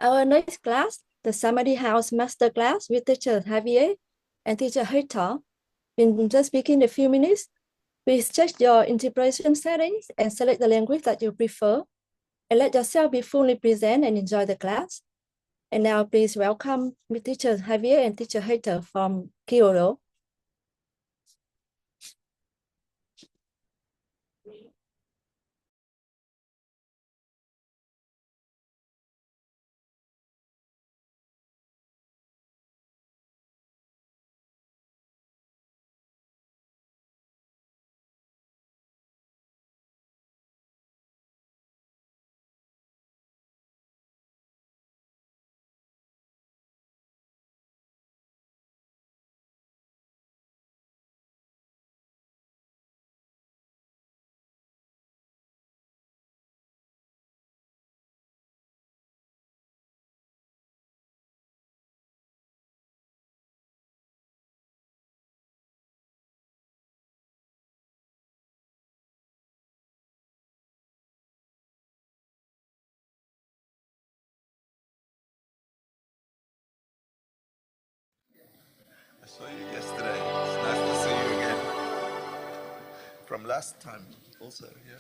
Our next class, the Samdhi House Master Class with teacher Javier and teacher Hector, will just begin in a few minutes. Please check your interpretation settings and select the language that you prefer, and let yourself be fully present and enjoy the class. And now please welcome teacher Javier and teacher Hector from Kyoto. I saw you yesterday. It's nice to see you again. From last time also, yeah.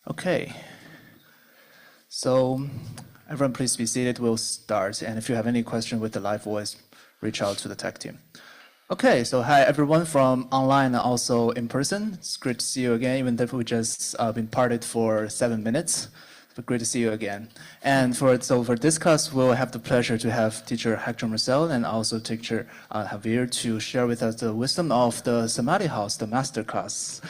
Okay, so everyone please be seated. We'll start. And if you have any question with the live voice, reach out to the tech team. Okay, so hi everyone from online and also in person. It's great to see you again, even if we just been parted for 7 minutes. But great to see you again. And for this class, we'll have the pleasure to have teacher Hector Marcel and also teacher Javier to share with us the wisdom of the Samadhi House, the master class.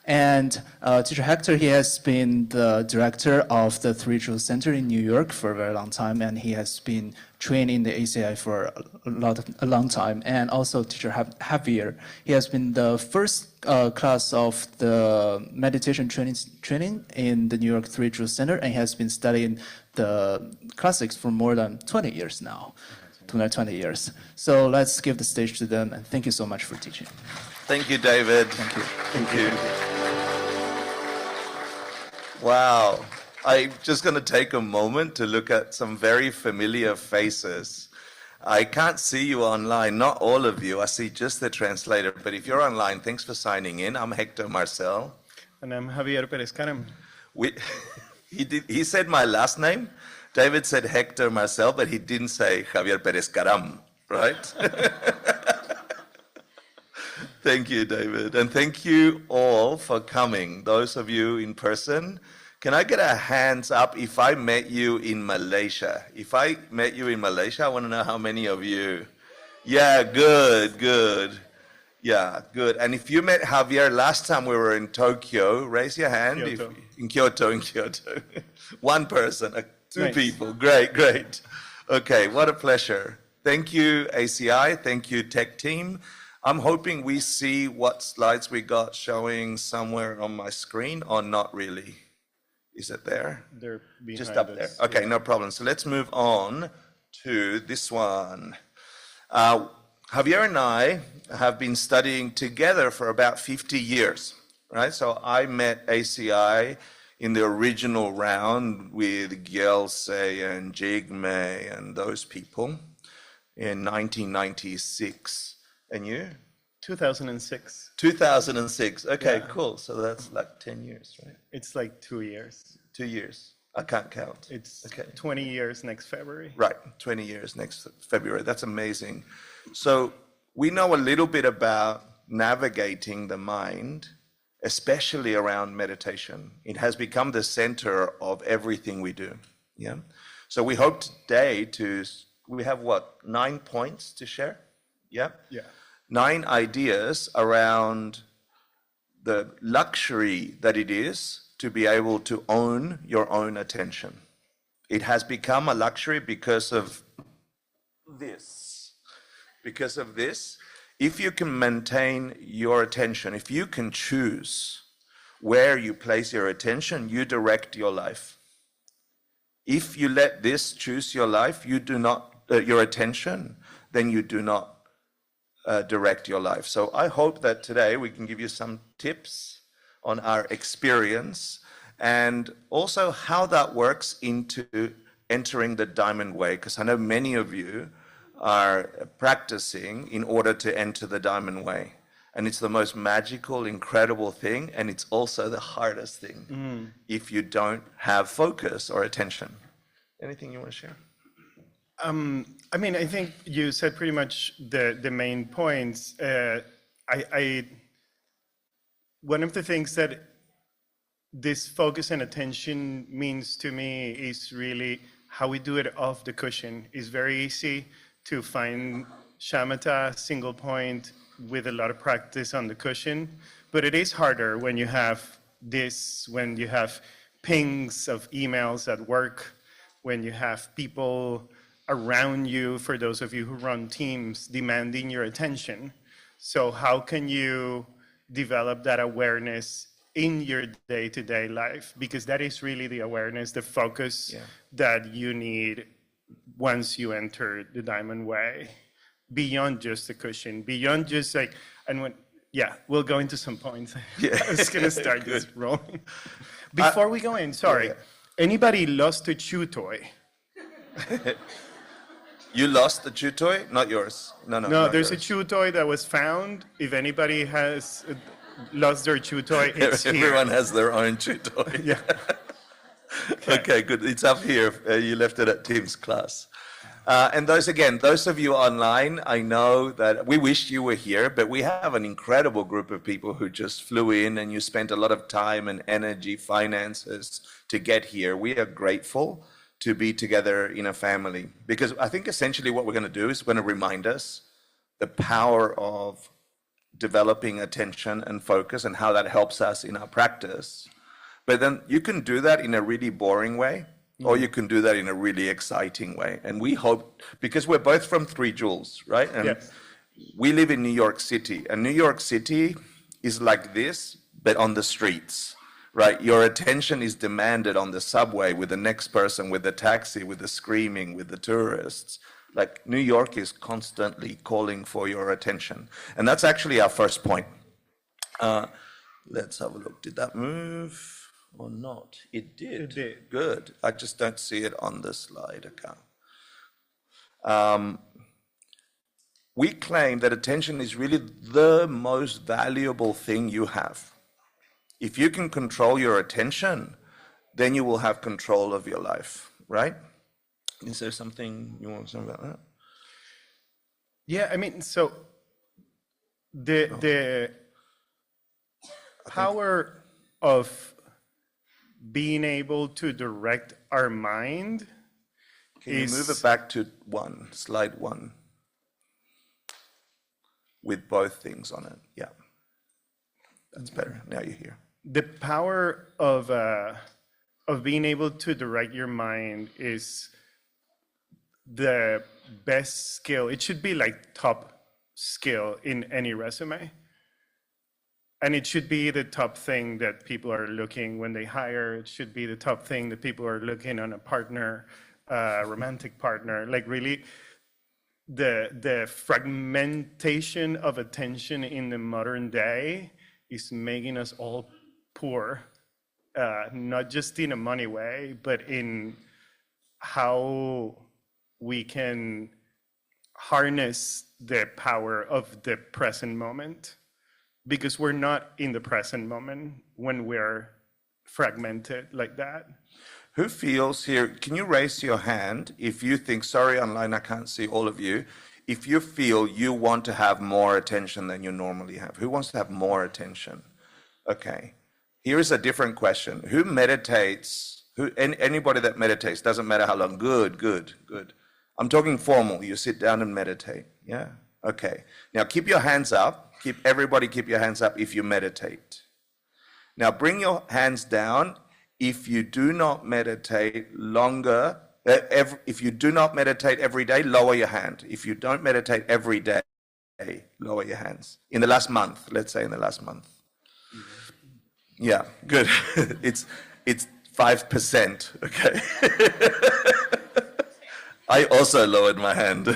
And teacher Hector, he has been the director of the Three Truth Center in New York for a very long time, and he has been trained in the ACI for a long time. And also teacher Javier, he has been the first class of the meditation training in the New York Three Truth Center, and he has been studying the classics for more than 20 years now. 20 years. So let's give the stage to them, and thank you so much for teaching. Thank you, David. Thank you. Thank you. Wow. I'm just going to take a moment to look at some very familiar faces. I can't see you online, not all of you. I see just the translator. But if you're online, thanks for signing in. I'm Hector Marcel. And I'm Javier Perez-Karam. He said my last name. David said Hector Marcel, but he didn't say Javier Perez-Karam, right? Thank you, David. And thank you all for coming. Those of you in person, can I get a hands up if I met you in Malaysia? If I met you in Malaysia, I want to know how many of you. Yeah, good. Yeah, good. And if you met Javier last time we were in Tokyo, raise your hand. Kyoto. In Kyoto. One person, two Nice. people. Great. Okay, what a pleasure. Thank you, ACI. Thank you, tech team. I'm hoping we see what slides we got showing somewhere on my screen, or not really. Is it there? They're behind Just up there. us. Okay, Yeah. no problem. So let's move on to this one. Javier and I have been studying together for about 50 years, right? So I met ACI in the original round with Gyelse and Jigme and those people in 1996. And you? 2006. 2006. Okay, Yeah. cool. So that's like 10 years, right? It's like 2 years. 2 years. I can't count. It's Okay. 20 years next February. Right, 20 years next February. That's amazing. So we know a little bit about navigating the mind, especially around meditation. It has become the center of everything we do. Yeah. So we hope today we have what, 9 points to share? Yeah. Yeah. 9 ideas around the luxury that it is to be able to own your own attention. It has become a luxury because of this. Because of this, if you can maintain your attention, if you can choose where you place your attention, you direct your life. If you let this choose your life, you do not, your attention, then you do not direct your life. So I hope that today we can give you some tips on our experience and also how that works into entering the diamond way, because I know many of you are practicing in order to enter the diamond way. And it's the most magical, incredible thing, and it's also the hardest thing if you don't have focus or attention. Anything you want to share? I mean, I think you said pretty much the main points. One of the things that this focus and attention means to me is really how we do it off the cushion. It's very easy to find shamatha, single point, with a lot of practice on the cushion, but it is harder when you have this, when you have pings of emails at work, when you have people around you, for those of you who run teams, demanding your attention. So how can you develop that awareness in your day-to-day life? Because that is really the awareness, the focus that you need once you enter the diamond way, beyond just the cushion, beyond just like, and when, we'll go into some points. I was gonna start this rolling. Before we go in, sorry, anybody lost a chew toy? You lost the chew toy? Not yours. No, there's yours. a chew toy that was found. If anybody has lost their chew toy, it's Everyone here. has their own chew toy. Yeah. Okay, good. It's up here. You left it at Tim's class. And those of you online, I know that we wish you were here, but we have an incredible group of people who just flew in, and you spent a lot of time and energy, finances to get here. We are grateful to be together in a family, because I think essentially what we're going to do is we're going to remind us the power of developing attention and focus and how that helps us in our practice. But then you can do that in a really boring way, or you can do that in a really exciting way. And we hope, because we're both from Three Jewels, right? And Yes. we live in New York City, and New York City is like this, but on the streets, right? Your attention is demanded on the subway with the next person, with the taxi, with the screaming, with the tourists. Like, New York is constantly calling for your attention. And that's actually our first point. Let's have a look. Did that move or not? It did. It did. Good. I just don't see it on the slide. Okay. We claim that attention is really the most valuable thing you have. If you can control your attention, then you will have control of your life, right? Is there something you want to say about that? Yeah, I mean, so the power of being able to direct our mind Can you move it back to slide one, with both things on it? Yeah, that's better. Now you're here. The power of being able to direct your mind is the best skill. It should be like top skill in any resume. And it should be the top thing that people are looking when they hire. It should be the top thing that people are looking on a partner, romantic partner. Like, really, the fragmentation of attention in the modern day is making us all poor, not just in a money way, but in how we can harness the power of the present moment, because we're not in the present moment when we're fragmented like that. Who feels here? Can you raise your hand if you think, sorry, online, I can't see all of you. If you feel you want to have more attention than you normally have. Who wants to have more attention? Okay. Here is a different question. Who meditates? Anybody that meditates, doesn't matter how long. Good. I'm talking formal. You sit down and meditate. Yeah? Okay. Now keep your hands up. Everybody keep your hands up if you meditate. Now bring your hands down if you do not meditate longer. If you do not meditate every day, lower your hand. If you don't meditate every day, lower your hands. In the last month, let's say in the last month. Yeah, good. It's 5%, okay? I also lowered my hand.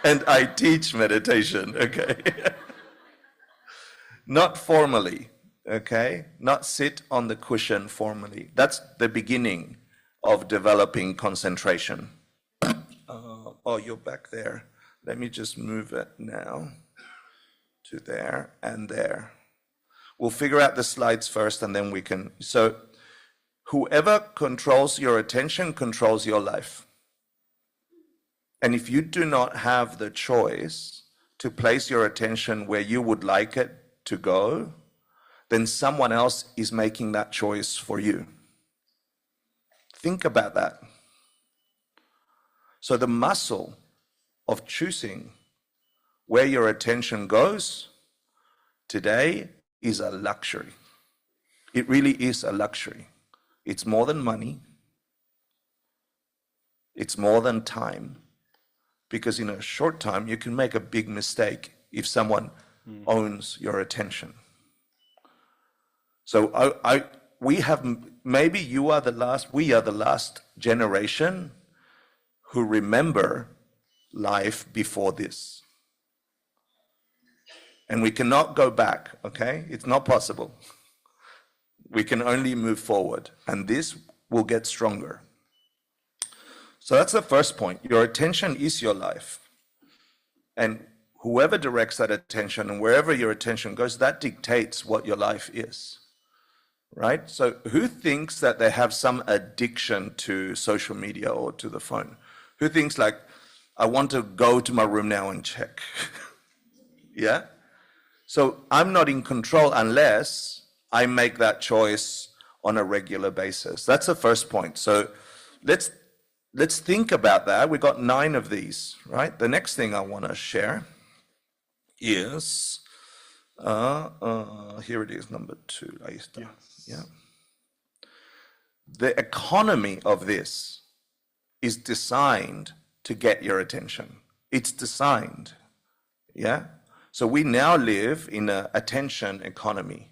And I teach meditation, okay? Not formally, okay? Not sit on the cushion formally. That's the beginning of developing concentration. Oh, you're back there. Let me just move it now to there and there. We'll figure out the slides first and then we can. So whoever controls your attention controls your life. And if you do not have the choice to place your attention where you would like it to go, then someone else is making that choice for you. Think about that. So the muscle of choosing where your attention goes today is a luxury. It really is a luxury. It's more than money. It's more than time. Because in a short time, you can make a big mistake if someone owns your attention. So we have, maybe you are the last, we are the last generation who remember life before this. And we cannot go back, okay? It's not possible. We can only move forward, and this will get stronger. So that's the first point. Your attention is your life. And whoever directs that attention and wherever your attention goes, that dictates what your life is, right? So who thinks that they have some addiction to social media or to the phone? Who thinks like, I want to go to my room now and check? Yeah? So I'm not in control unless I make that choice on a regular basis. That's the first point. So let's think about that. We got 9 of these, right? The next thing I want to share is, here it is, number 2. Ahí está. Yes. Yeah. The economy of this is designed to get your attention. It's designed, yeah? So we now live in an attention economy.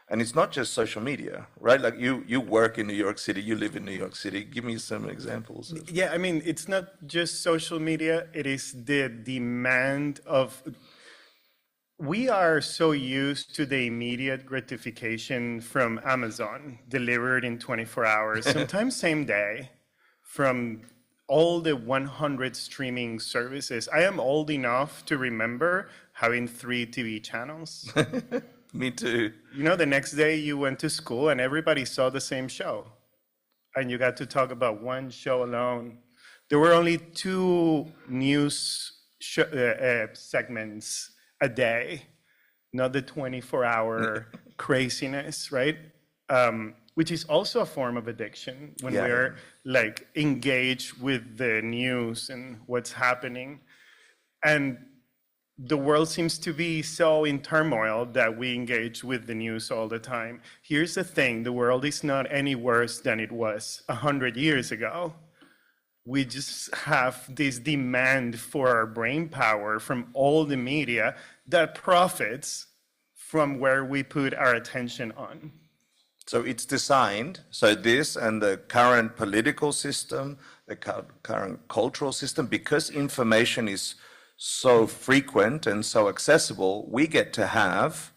And it's not just social media, right? Like you work in New York City, you live in New York City. Give me some examples. Yeah, I mean, it's not just social media, it is the demand of, we are so used to the immediate gratification from Amazon, delivered in 24 hours, sometimes same day, from all the 100 streaming services. I am old enough to remember having 3 TV channels. Me too. You know, the next day you went to school and everybody saw the same show. And you got to talk about one show alone. There were only 2 news segments a day, not the 24-hour craziness, right? Which is also a form of addiction when we're like engaged with the news and what's happening. And the world seems to be so in turmoil that we engage with the news all the time. Here's the thing, the world is not any worse than it was 100 years ago. We just have this demand for our brain power from all the media that profits from where we put our attention on. So it's designed, so this and the current political system, the current cultural system, because information is so frequent and so accessible, we get to have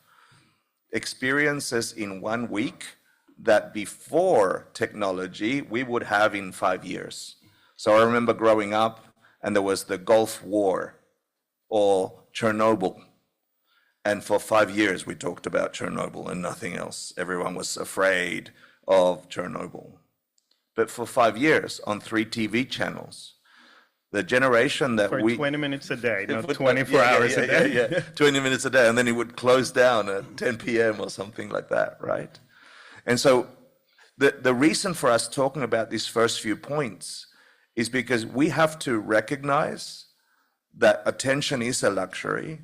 experiences in 1 week that before technology we would have in 5 years. So I remember growing up and there was the Gulf War or Chernobyl. And for 5 years we talked about Chernobyl and nothing else. Everyone was afraid of Chernobyl. But for 5 years on 3 TV channels, the generation that for we... 20 minutes a day, not 24 hours a day. Yeah, 20 minutes a day, and then it would close down at 10 p.m. or something like that, right? And so the reason for us talking about these first few points is because we have to recognize that attention is a luxury,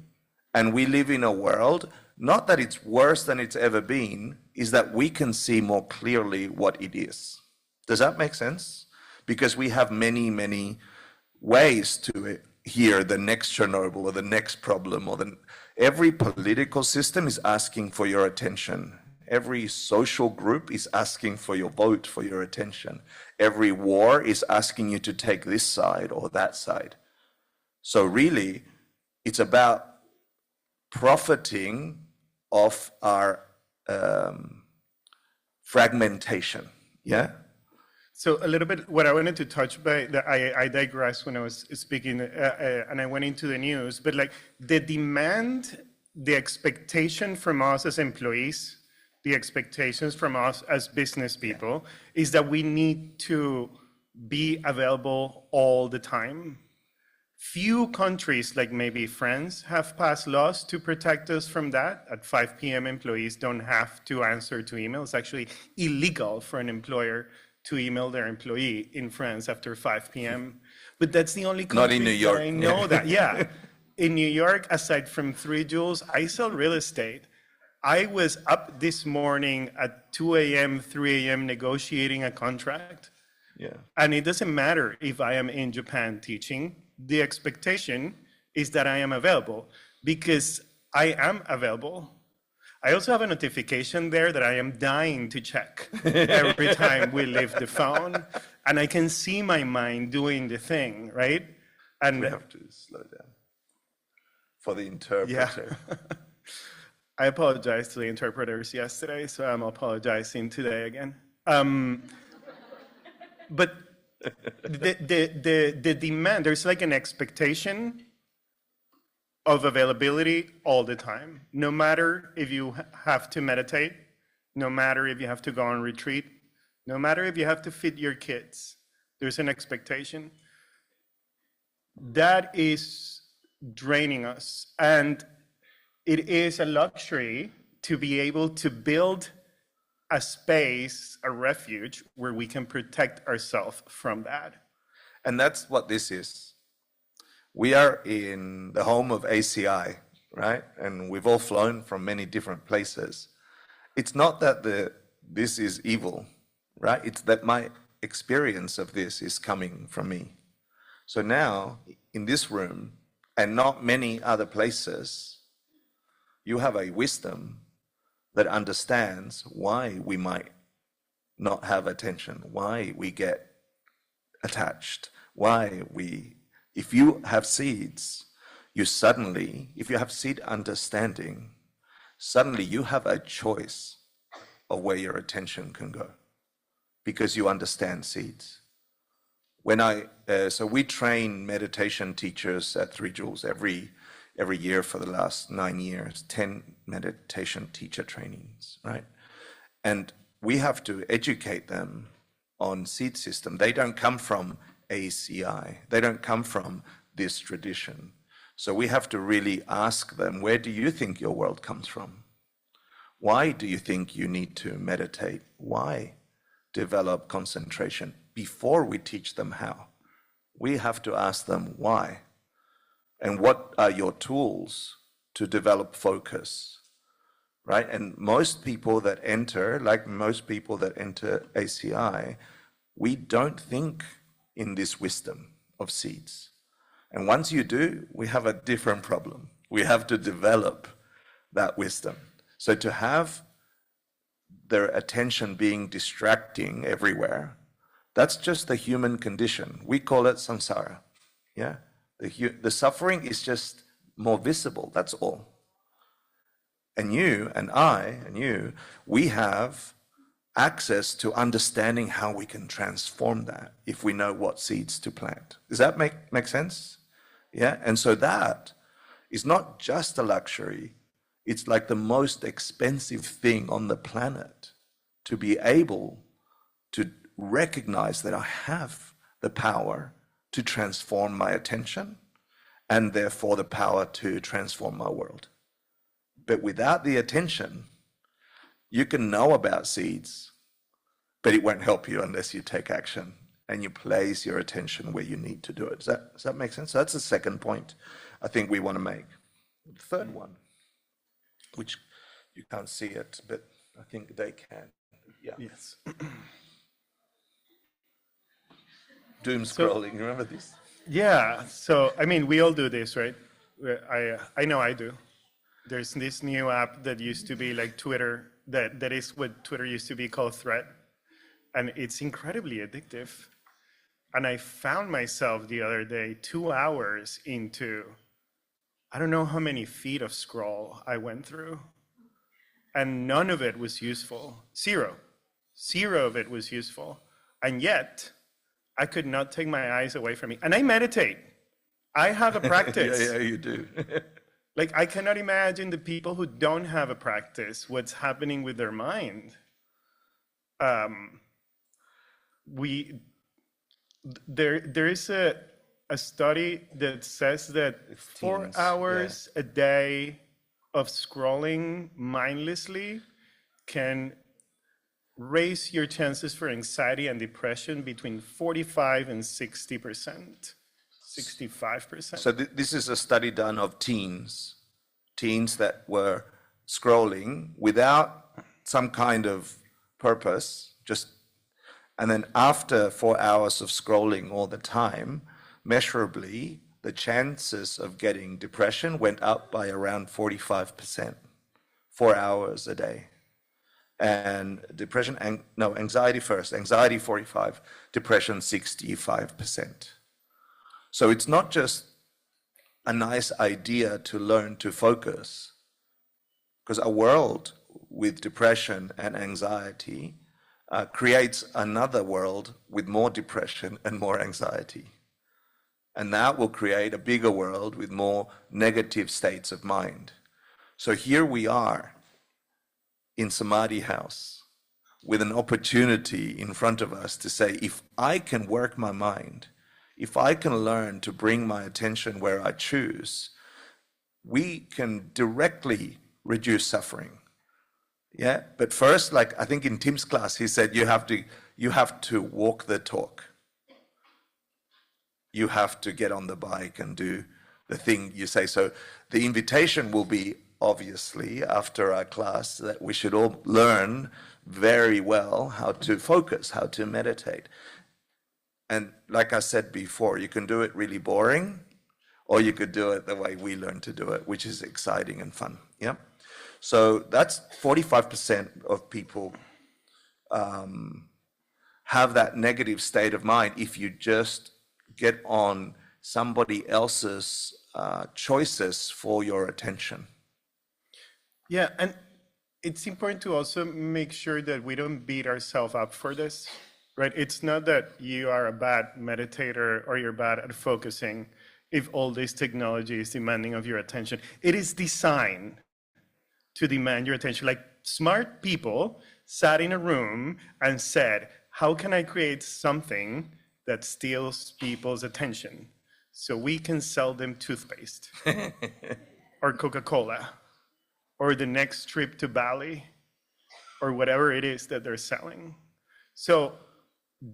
and we live in a world not that it's worse than it's ever been, is that we can see more clearly what it is. Does that make sense? Because we have many, many ways to hear the next Chernobyl or the next problem, or every political system is asking for your attention. Every social group is asking for your vote, for your attention. Every war is asking you to take this side or that side. So really, it's about profiting of our fragmentation, yeah? So a little bit, what I wanted to touch by, I digressed when I was speaking, and I went into the news, but like the demand, the expectation from us as employees, the expectations from us as business people is that we need to be available all the time. Few countries, like maybe France, have passed laws to protect us from that. At 5 p.m., employees don't have to answer to email. It's actually illegal for an employer to email their employee in France after 5 p.m. But that's the only country Not in New York. that I know that. Yeah. In New York, aside from 3 Joules, I sell real estate. I was up this morning at 2 a.m., 3 a.m. negotiating a contract. Yeah. And it doesn't matter if I am in Japan teaching. The expectation is that I am available because I am available. I also have a notification there that I am dying to check every time we leave the phone. And I can see my mind doing the thing, right? And We have to slow down for the interpreter. Yeah. I apologized to the interpreters yesterday, so I'm apologizing today again. But the demand, there's like an expectation of availability all the time, no matter if you have to meditate, no matter if you have to go on retreat, no matter if you have to feed your kids, there's an expectation. That is draining us. And it is a luxury to be able to build a space, a refuge, where we can protect ourselves from that. And that's what this is. We are in the home of ACI, right? And we've all flown from many different places. It's not that this is evil, right? It's that my experience of this is coming from me. So now, in this room, and not many other places, you have a wisdom that understands why we might not have attention, why we get attached, why we, if you have seeds, you suddenly, if you have seed understanding, suddenly you have a choice of where your attention can go because you understand seeds. So we train meditation teachers at 3 Joules every year for the last 9 years, 10 meditation teacher trainings, right? And we have to educate them on seed system. They don't come from ACI. They don't come from this tradition. So we have to really ask them, where do you think your world comes from? Why do you think you need to meditate? Why develop concentration? Before we teach them how, we have to ask them why. And what are your tools to develop focus, right? And most people that enter, like most people that enter ACI, we don't think in this wisdom of seeds. And once you do, we have a different problem. We have to develop that wisdom. So to have their attention being distracting everywhere, that's just the human condition. We call it samsara, yeah? The suffering is just more visible, that's all. And you and I and you, we have access to understanding how we can transform that if we know what seeds to plant. Does that make sense? Yeah, and so that is not just a luxury, it's like the most expensive thing on the planet to be able to recognize that I have the power to transform my attention and therefore the power to transform my world. But without the attention, you can know about seeds, but it won't help you unless you take action and you place your attention where you need to do it. Does that make sense? So that's the second point I think we want to make. The third one, which You can't see it, but I think they can. Yeah. Yes. Doom scrolling, remember this? Yeah. So, I mean, we all do this, right? I know I do. There's this new app that used to be like Twitter, that is what Twitter used to be called Thread. And it's incredibly addictive. And I found myself the other day 2 hours into, I don't know how many feet of scroll I went through. And none of it was useful. Zero of it was useful. And yet, I could not take my eyes away from it. And I meditate. I have a practice. Yeah, you do. Like, I cannot imagine the people who don't have a practice, what's happening with their mind. There is a study that says that 4 hours a day of scrolling mindlessly can raise your chances for anxiety and depression between 45 and 60%, 65%. So this is a study done of teens that were scrolling without some kind of purpose, and then after 4 hours of scrolling all the time, measurably, the chances of getting depression went up by around 45%, 4 hours a day. And anxiety first, anxiety 45, depression 65%. So it's not just a nice idea to learn to focus, because a world with depression and anxiety creates another world with more depression and more anxiety. And that will create a bigger world with more negative states of mind. So here we are in Samadhi house with an opportunity in front of us to say, if I can work my mind, if I can learn to bring my attention where I choose, we can directly reduce suffering. Yeah, but first, like I think in Tim's class, he said you have to walk the talk. You have to get on the bike and do the thing you say. So the invitation will be, obviously, after our class, that we should all learn very well how to focus, how to meditate. And like I said before, you can do it really boring, or you could do it the way we learn to do it, which is exciting and fun. Yeah. So that's 45% of people have that negative state of mind if you just get on somebody else's choices for your attention. Yeah, and it's important to also make sure that we don't beat ourselves up for this, right? It's not that you are a bad meditator or you're bad at focusing if all this technology is demanding of your attention. It is designed to demand your attention. Like, smart people sat in a room and said, how can I create something that steals people's attention so we can sell them toothpaste or Coca-Cola or the next trip to Bali or whatever it is that they're selling. So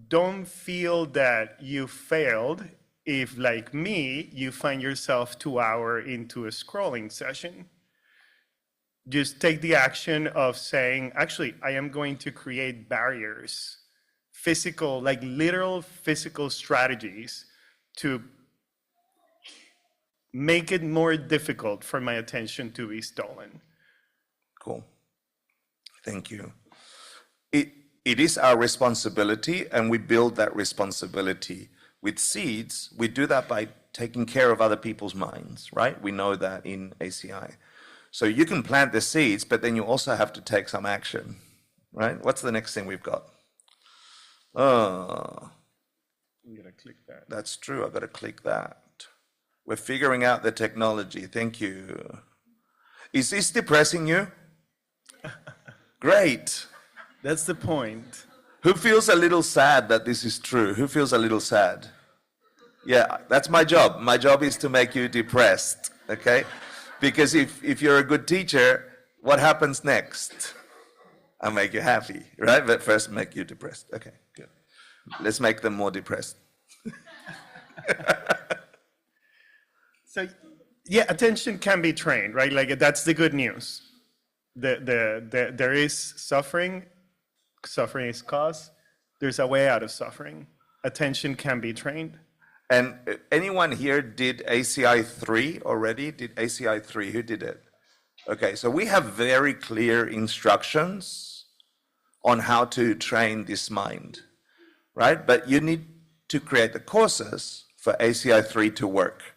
don't feel that you failed if, like me, you find yourself 2 hours into a scrolling session. Just take the action of saying, actually, I am going to create barriers, physical, like literal physical strategies to make it more difficult for my attention to be stolen. Cool. Thank you. It is our responsibility, and we build that responsibility with seeds. We do that by taking care of other people's minds, right? We know that in ACI. So you can plant the seeds, but then you also have to take some action, right? What's the next thing we've got? Oh, I'm gonna click that. That's true. I've got to click that. We're figuring out the technology. Thank you. Is this depressing you? Great. That's the point. Who feels a little sad that this is true? Who feels a little sad? Yeah, that's my job. My job is to make you depressed, okay? Because if you're a good teacher, what happens next? I'll make you happy, right? But first make you depressed. Okay, good. Let's make them more depressed. So, yeah, attention can be trained, right? Like, that's the good news. there is suffering. Suffering is cause. There's a way out of suffering. Attention can be trained. And anyone here did ACI 3 already? Did ACI 3? Who did it? Okay, so we have very clear instructions on how to train this mind, right? But you need to create the courses for ACI 3 to work.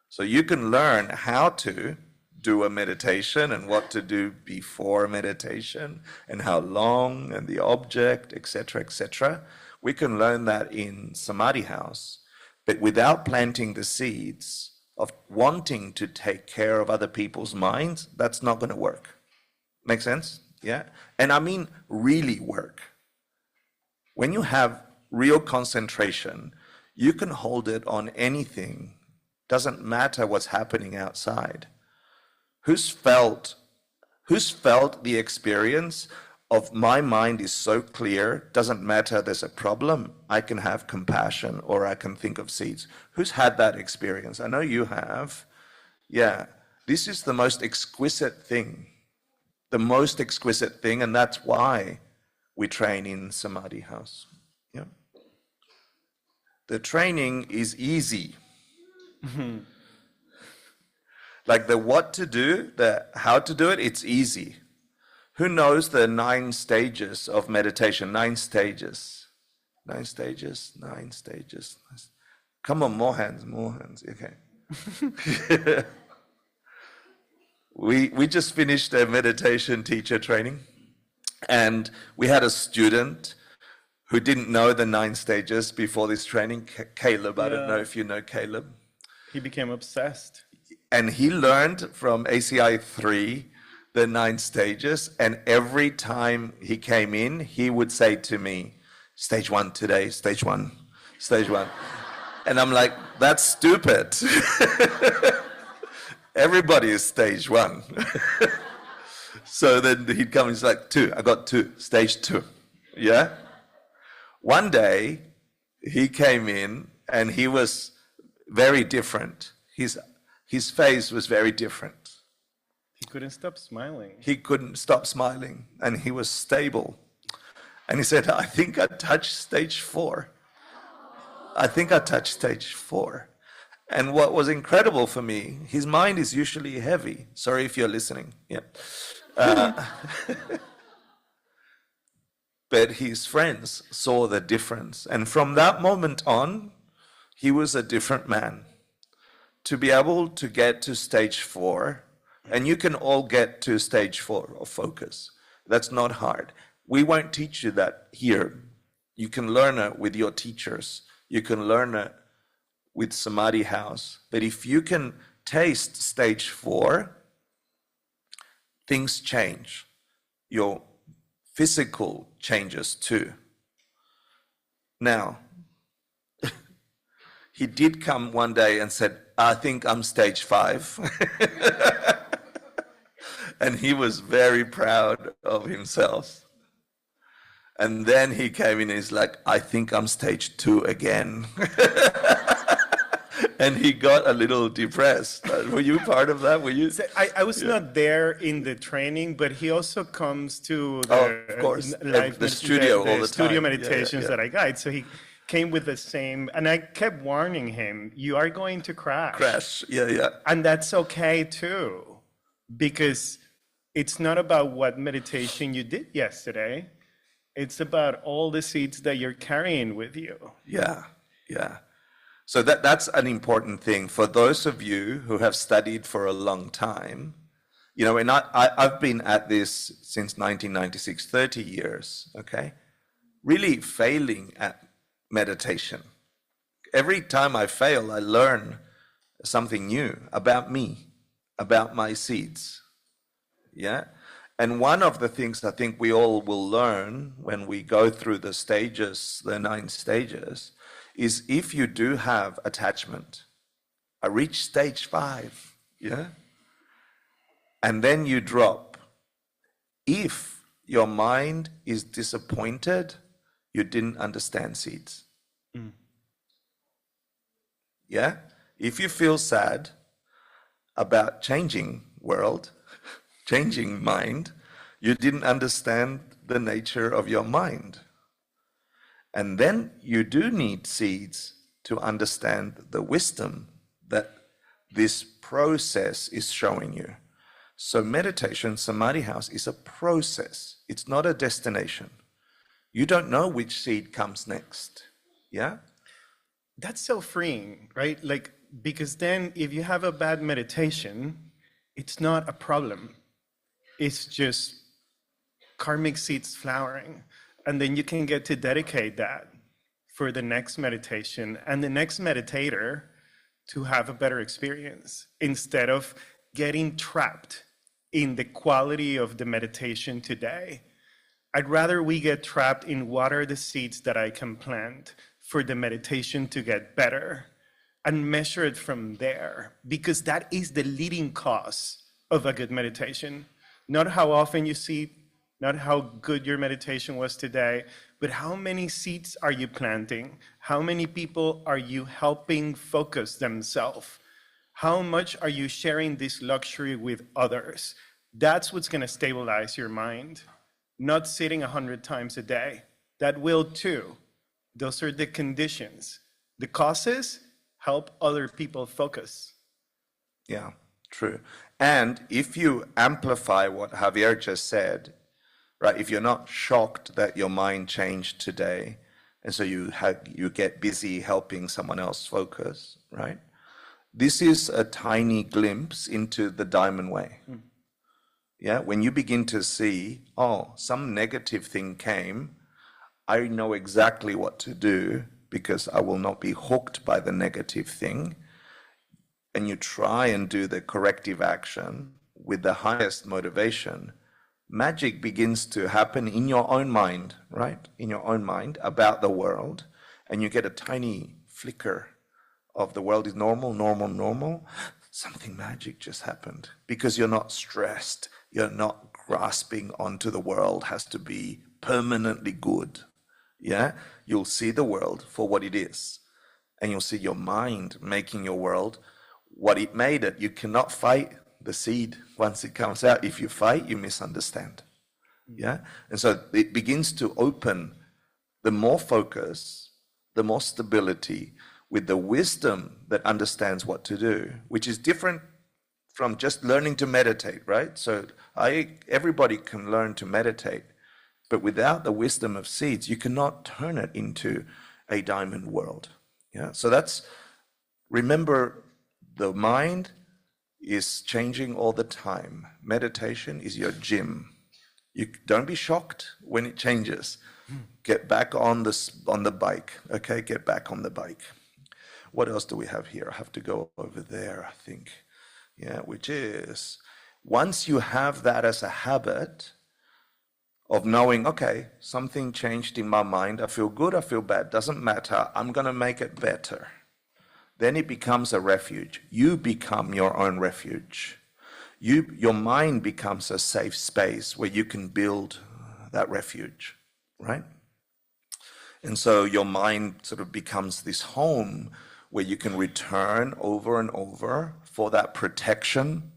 So you can learn how to do a meditation and what to do before meditation and how long and the object, etc., etc. We can learn that in Samadhi House, but without planting the seeds of wanting to take care of other people's minds, that's not going to work. Make sense? Yeah? And I mean really work. When you have real concentration, you can hold it on anything. Doesn't matter what's happening outside. Who's felt the experience of my mind is so clear, doesn't matter there's a problem, I can have compassion or I can think of seeds. Who's had that experience? I know you have. Yeah, this is the most exquisite thing. The most exquisite thing, and that's why we train in Samadhi House. Yeah. The training is easy. Like the what to do, the how to do it, it's easy. Who knows the 9 stages of meditation? 9 stages. 9 stages, 9 stages. Come on, more hands, more hands. Okay. We just finished a meditation teacher training, and we had a student who didn't know the 9 stages before this training, Caleb. I don't know if you know Caleb. He became obsessed. And he learned from ACI 3 the 9 stages, and every time he came in, he would say to me, stage 1 today, stage 1, stage 1. And I'm like, that's stupid. Everybody is stage 1. So then he'd come, he's like, 2, I got 2, stage 2, yeah? One day, he came in, and he was very different. His face was very different. He couldn't stop smiling. He couldn't stop smiling, and he was stable. And he said, I think I touched stage 4. I think I touched stage 4. And what was incredible for me, his mind is usually heavy. Sorry if you're listening. Yeah. But his friends saw the difference. And from that moment on, he was a different man. To be able to get to stage 4, and you can all get to stage 4 of focus. That's not hard. We won't teach you that here. You can learn it with your teachers. You can learn it with Samadhi House. But if you can taste stage 4, things change. Your physical changes too. Now, he did come one day and said, I think I'm stage 5. And he was very proud of himself. And then he came in and he's like, I think I'm stage 2 again. And he got a little depressed. Were you part of that? Were you? I was not there in the training, but he also comes to of course. The studio all the time. Studio meditations that I guide. So he came with the same, and I kept warning him, you are going to crash. Crash, yeah. And that's okay too, because it's not about what meditation you did yesterday. It's about all the seeds that you're carrying with you. Yeah. So that's an important thing for those of you who have studied for a long time. You know, and I've been at this since 1996, 30 years, okay? Really failing at meditation. Every time I fail, I learn something new about me, about my seeds. Yeah? And one of the things I think we all will learn when we go through the stages, the 9 stages, is if you do have attachment, I reach stage 5, yeah? And then you drop. If your mind is disappointed, you didn't understand seeds. Yeah? If you feel sad about changing world, changing mind, you didn't understand the nature of your mind. And then you do need seeds to understand the wisdom that this process is showing you. So meditation, Samadhi House, is a process. It's not a destination. You don't know which seed comes next. Yeah? That's so freeing, right? Like, because then if you have a bad meditation, it's not a problem. It's just karmic seeds flowering. And then you can get to dedicate that for the next meditation and the next meditator to have a better experience instead of getting trapped in the quality of the meditation today. I'd rather we get trapped in what are the seeds that I can plant for the meditation to get better and measure it from there, because that is the leading cause of a good meditation. Not how often you see, not how good your meditation was today, but how many seeds are you planting? How many people are you helping focus themselves? How much are you sharing this luxury with others? That's what's going to stabilize your mind, not sitting 100 times a day. That will too. Those are the conditions. The causes help other people focus. Yeah, true. And if you amplify what Javier just said, right, if you're not shocked that your mind changed today, and so you get busy helping someone else focus, right? This is a tiny glimpse into the diamond way. Yeah, when you begin to see, oh, some negative thing came, I know exactly what to do because I will not be hooked by the negative thing. And you try and do the corrective action with the highest motivation, magic begins to happen in your own mind, right? In your own mind about the world, and you get a tiny flicker of the world is normal, normal, normal. Something magic just happened because you're not stressed. You're not grasping onto the world has to be permanently good. Yeah, you'll see the world for what it is, and you'll see your mind making your world what it made it. You cannot fight the seed once it comes out. If you fight, you misunderstand. Yeah, and so it begins to open the more focus, the more stability, with the wisdom that understands what to do, which is different from just learning to meditate, right? So everybody can learn to meditate, but without the wisdom of seeds, you cannot turn it into a diamond world. Yeah. So remember, the mind is changing all the time. Meditation is your gym. You don't be shocked when it changes. Get back on the bike. Okay, get back on the bike. What else do we have here? I have to go over there, I think. Yeah, which is, once you have that as a habit of knowing, okay, something changed in my mind, I feel good, I feel bad, doesn't matter, I'm going to make it better. Then it becomes a refuge. You become your own refuge. Your mind becomes a safe space where you can build that refuge, right? And so your mind sort of becomes this home where you can return over and over for that protection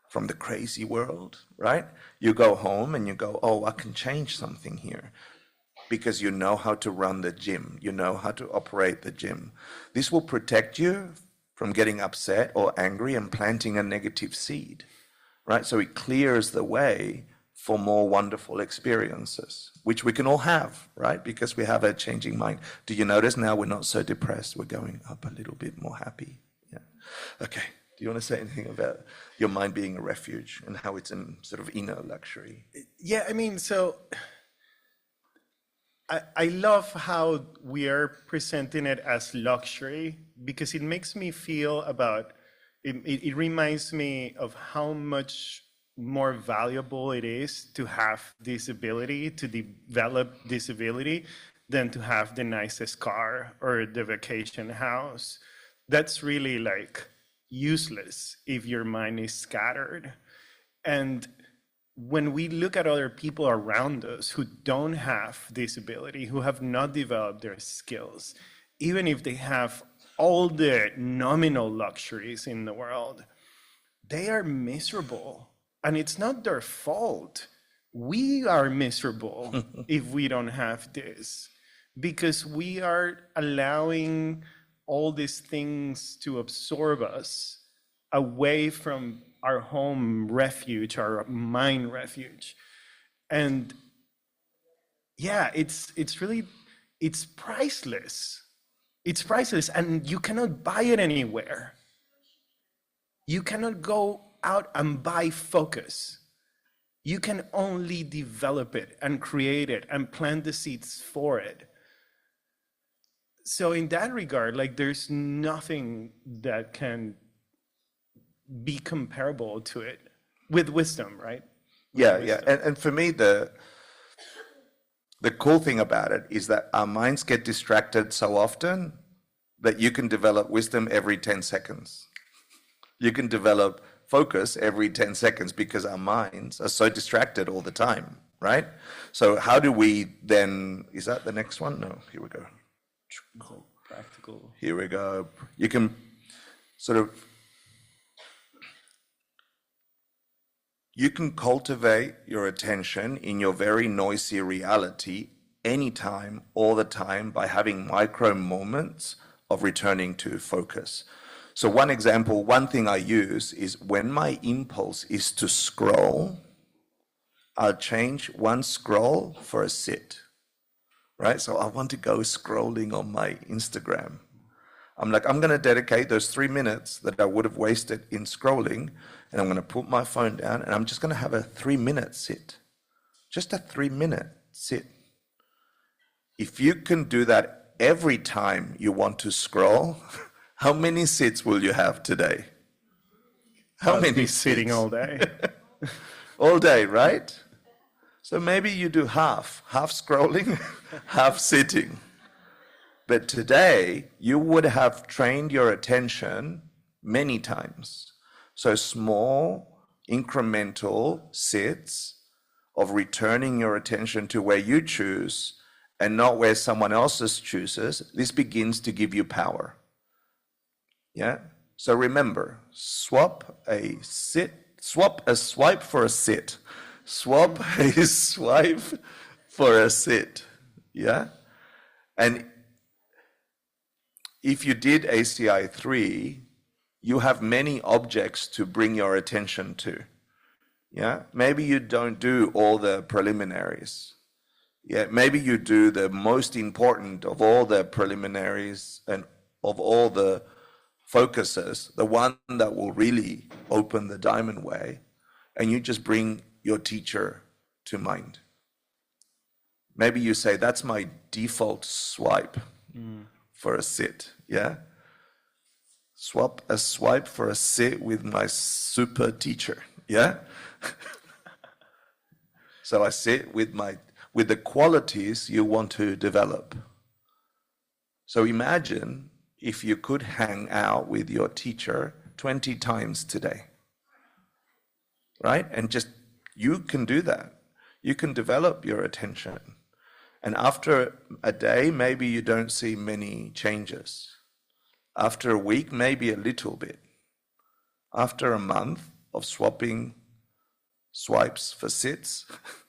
from the crazy world, right? You go home and you go, oh, I can change something here, because you know how to run the gym, you know how to operate the gym. This will protect you from getting upset or angry and planting a negative seed, right? So it clears the way for more wonderful experiences, which we can all have, right? Because we have a changing mind. Do you notice now we're not so depressed? We're going up a little bit more happy. Yeah. Okay. Do you want to say anything about your mind being a refuge and how it's in sort of inner luxury? Yeah, I mean, so I love how we are presenting it as luxury, because it makes me feel it reminds me of how much more valuable it is to have this ability, to develop this ability, than to have the nicest car or the vacation house. That's really like useless if your mind is scattered. And when we look at other people around us who don't have this ability, who have not developed their skills, even if they have all the nominal luxuries in the world, they are miserable. And it's not their fault. We are miserable if we don't have this, because we are allowing all these things to absorb us away from our home refuge, our mind refuge. And yeah, it's priceless. It's priceless, and you cannot buy it anywhere. You cannot go out and buy focus. You can only develop it and create it and plant the seeds for it. So in that regard, like, there's nothing that can be comparable to it with wisdom, right? Yeah, yeah. And for me, the cool thing about it is that our minds get distracted so often that you can develop wisdom every 10 seconds. You can develop focus every 10 seconds because our minds are so distracted all the time, right? So how do we then, is that the next one? No, here we go. Practical. Here we go. You can sort of, you can cultivate your attention in your very noisy reality anytime, all the time, by having micro moments of returning to focus. So one example, one thing I use is when my impulse is to scroll, I'll change one scroll for a sit, right? So I want to go scrolling on my Instagram. I'm like, I'm going to dedicate those 3 minutes that I would have wasted in scrolling, and I'm going to put my phone down, and I'm just going to have a 3-minute sit. Just a 3-minute sit. If you can do that every time you want to scroll, how many sits will you have today? How many sitting sits? all day? All day, right? So maybe you do half scrolling, half sitting. But today, you would have trained your attention many times. So small, incremental sits of returning your attention to where you choose and not where someone else's chooses. This begins to give you power. Yeah? So remember, swap a swipe for a sit. Swap a swipe for a sit. Yeah? And if you did ACI 3, you have many objects to bring your attention to. Yeah? Maybe you don't do all the preliminaries. Yeah, maybe you do the most important of all the preliminaries and of all the focuses, the one that will really open the diamond way, and you just bring your teacher to mind. Maybe you say, that's my default swipe for a sit, yeah? Swap a swipe for a sit with my super teacher, yeah? So I sit with the qualities you want to develop. So imagine if you could hang out with your teacher 20 times today, right? And just, you can do that. You can develop your attention. And after a day, maybe you don't see many changes. After a week, maybe a little bit. After a month of swapping swipes for sits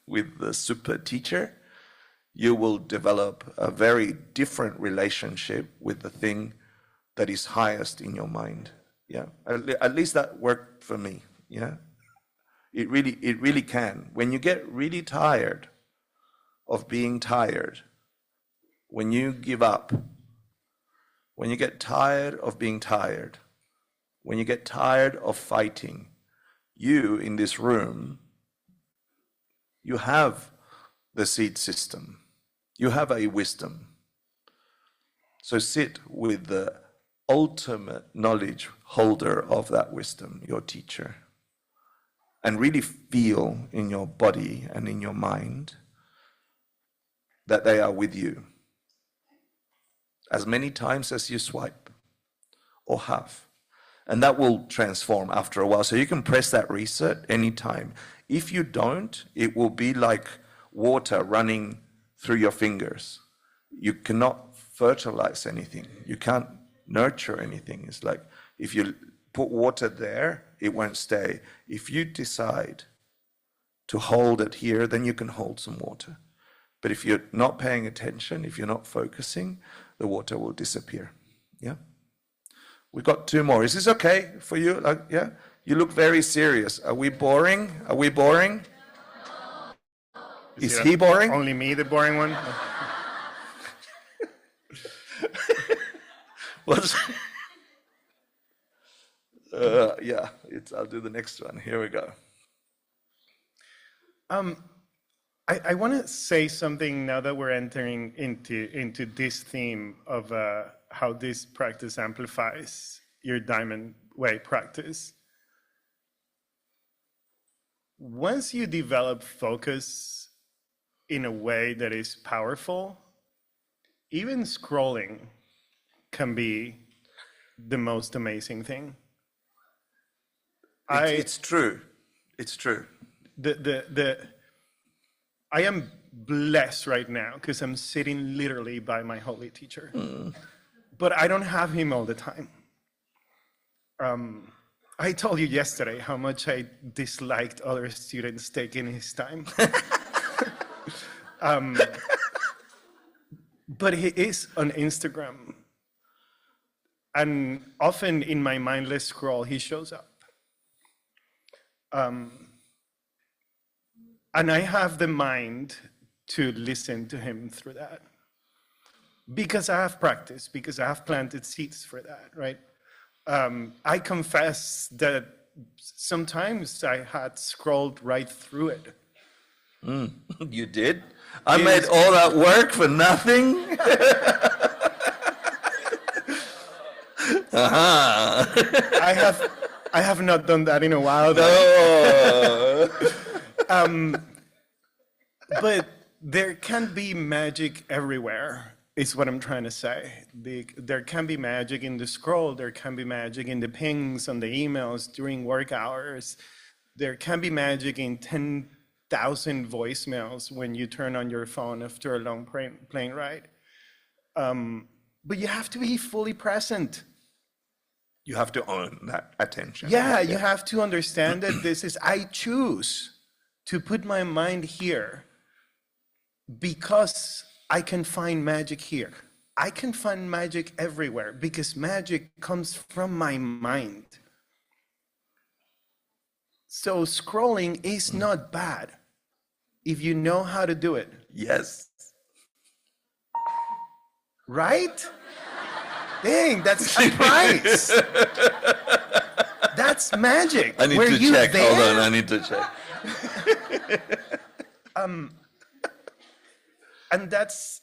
with the super teacher, you will develop a very different relationship with the thing that is highest in your mind. Yeah, at least that worked for me. Yeah, it really can. When you get really tired of being tired, when you give up, when you get tired of being tired, when you get tired of fighting, you in this room, you have the seed system. You have a wisdom. So sit with the ultimate knowledge holder of that wisdom, your teacher, and really feel in your body and in your mind that they are with you as many times as you swipe or have. And that will transform after a while. So you can press that reset anytime. If you don't, it will be like water running through your fingers. You cannot fertilize anything. You can't nurture anything. It's like if you put water there it won't stay. If you decide to hold it here, then you can hold some water. But if you're not paying attention, if you're not focusing, the water will disappear. Yeah? We got 2 more. Is this okay for you? Yeah? You look very serious. Are we boring? Are we boring? Is he boring? Only me, the boring one? What's yeah, I'll do the next one. Here we go. I want to say something now that we're entering into this theme of how this practice amplifies your Diamond Way practice. Once you develop focus in a way that is powerful, even scrolling can be the most amazing thing. It's true. It's true. I am blessed right now because I'm sitting literally by my holy teacher. But I don't have him all the time. I told you yesterday how much I disliked other students taking his time. But he is on Instagram. And often in my mindless scroll, he shows up. And I have the mind to listen to him through that. Because I have practice, because I have planted seeds for that, right? I confess that sometimes I had scrolled right through it. You did? I made all that work for nothing? I have not done that in a while. But there can be magic everywhere, is what I'm trying to say. There can be magic in the scroll. There can be magic in the pings on the emails during work hours. There can be magic in 10,000 voicemails when you turn on your phone after a long plane ride. But you have to be fully present. You have to own that attention. Yeah, you have to understand that this is, I choose to put my mind here because I can find magic here. I can find magic everywhere because magic comes from my mind. So scrolling is not bad if you know how to do it. Yes. Right? Dang, that's a prize. That's magic. I need Were to you check. there? Hold on, I need to check. And that's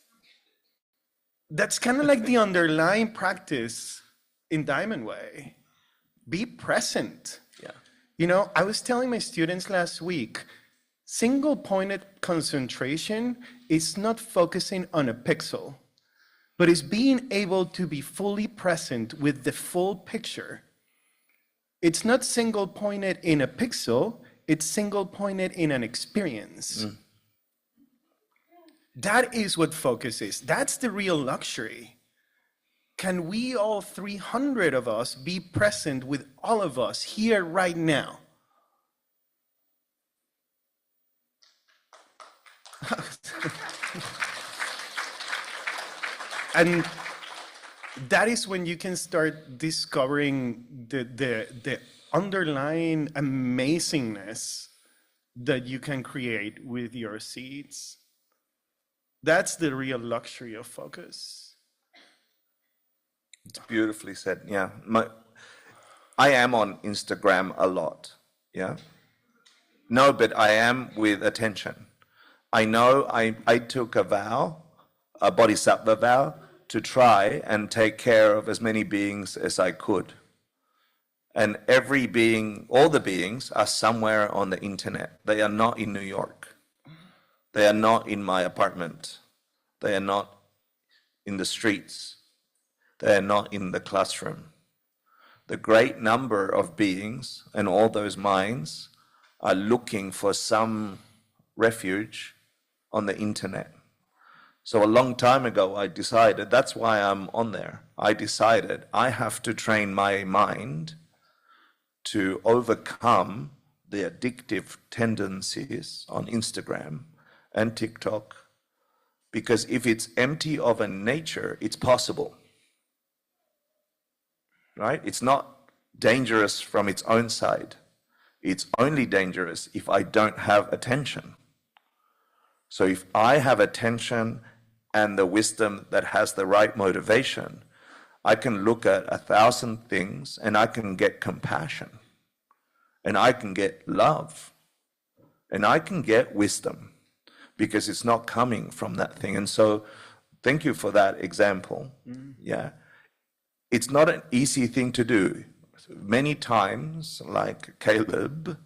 kind of like the underlying practice in Diamond Way. Be present. Yeah. You know, I was telling my students last week, single-pointed concentration is not focusing on a pixel, but is being able to be fully present with the full picture. It's not single-pointed in a pixel, it's single-pointed in an experience. That is what focus is. That's the real luxury. Can we all 300 of us be present with all of us here right now? And that is when you can start discovering the underlying amazingness that you can create with your seeds. That's the real luxury of focus. It's beautifully said. Yeah. I am on Instagram a lot. Yeah. No, but I am with attention. I know I took a vow, a bodhisattva vow, to try and take care of as many beings as I could. And every being, all the beings are somewhere on the internet. They are not in New York. They are not in my apartment. They are not in the streets. They are not in the classroom. The great number of beings and all those minds are looking for some refuge on the internet. So a long time ago, I decided, that's why I'm on there. I decided I have to train my mind to overcome the addictive tendencies on Instagram and TikTok, because if it's empty of a nature, it's possible, right? It's not dangerous from its own side. It's only dangerous if I don't have attention. So if I have attention and the wisdom that has the right motivation, I can look at 1,000 things and I can get compassion, and I can get love, and I can get wisdom, because it's not coming from that thing. And so thank you for that example. Yeah. It's not an easy thing to do. Many times, like Caleb,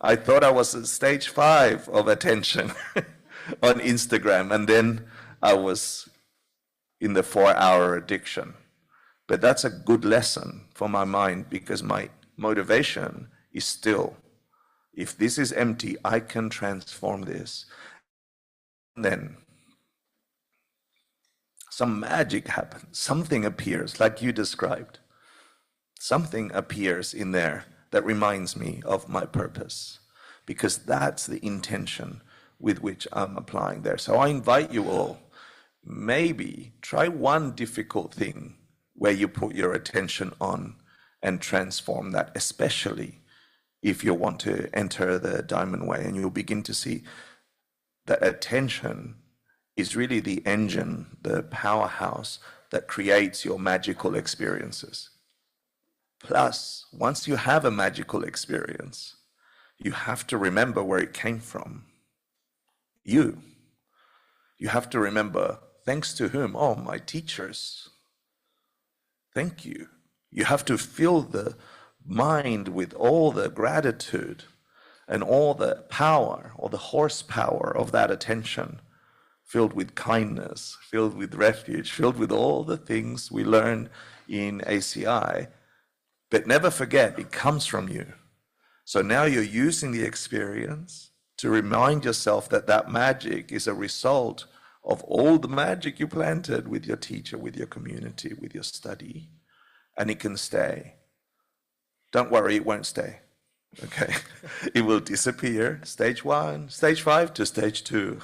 I thought I was at stage 5 of attention on Instagram, and then I was in the 4-hour addiction. But that's a good lesson for my mind, because my motivation is still, if this is empty, I can transform this. And then some magic happens, something appears, like you described. Something appears in there that reminds me of my purpose, because that's the intention with which I'm applying there. So I invite you all, maybe try one difficult thing where you put your attention on and transform that, especially if you want to enter the Diamond Way, and you'll begin to see that attention is really the engine, the powerhouse that creates your magical experiences. Plus, once you have a magical experience, you have to remember where it came from. You have to remember, thanks to whom? Oh, my teachers. Thank you. You have to fill the mind with all the gratitude and all the power, or the horsepower of that attention, filled with kindness, filled with refuge, filled with all the things we learn in ACI. But never forget, it comes from you. So now you're using the experience to remind yourself that that magic is a result of all the magic you planted with your teacher, with your community, with your study, and it can stay. Don't worry, it won't stay, okay? It will disappear, stage 1, stage 5 to stage 2.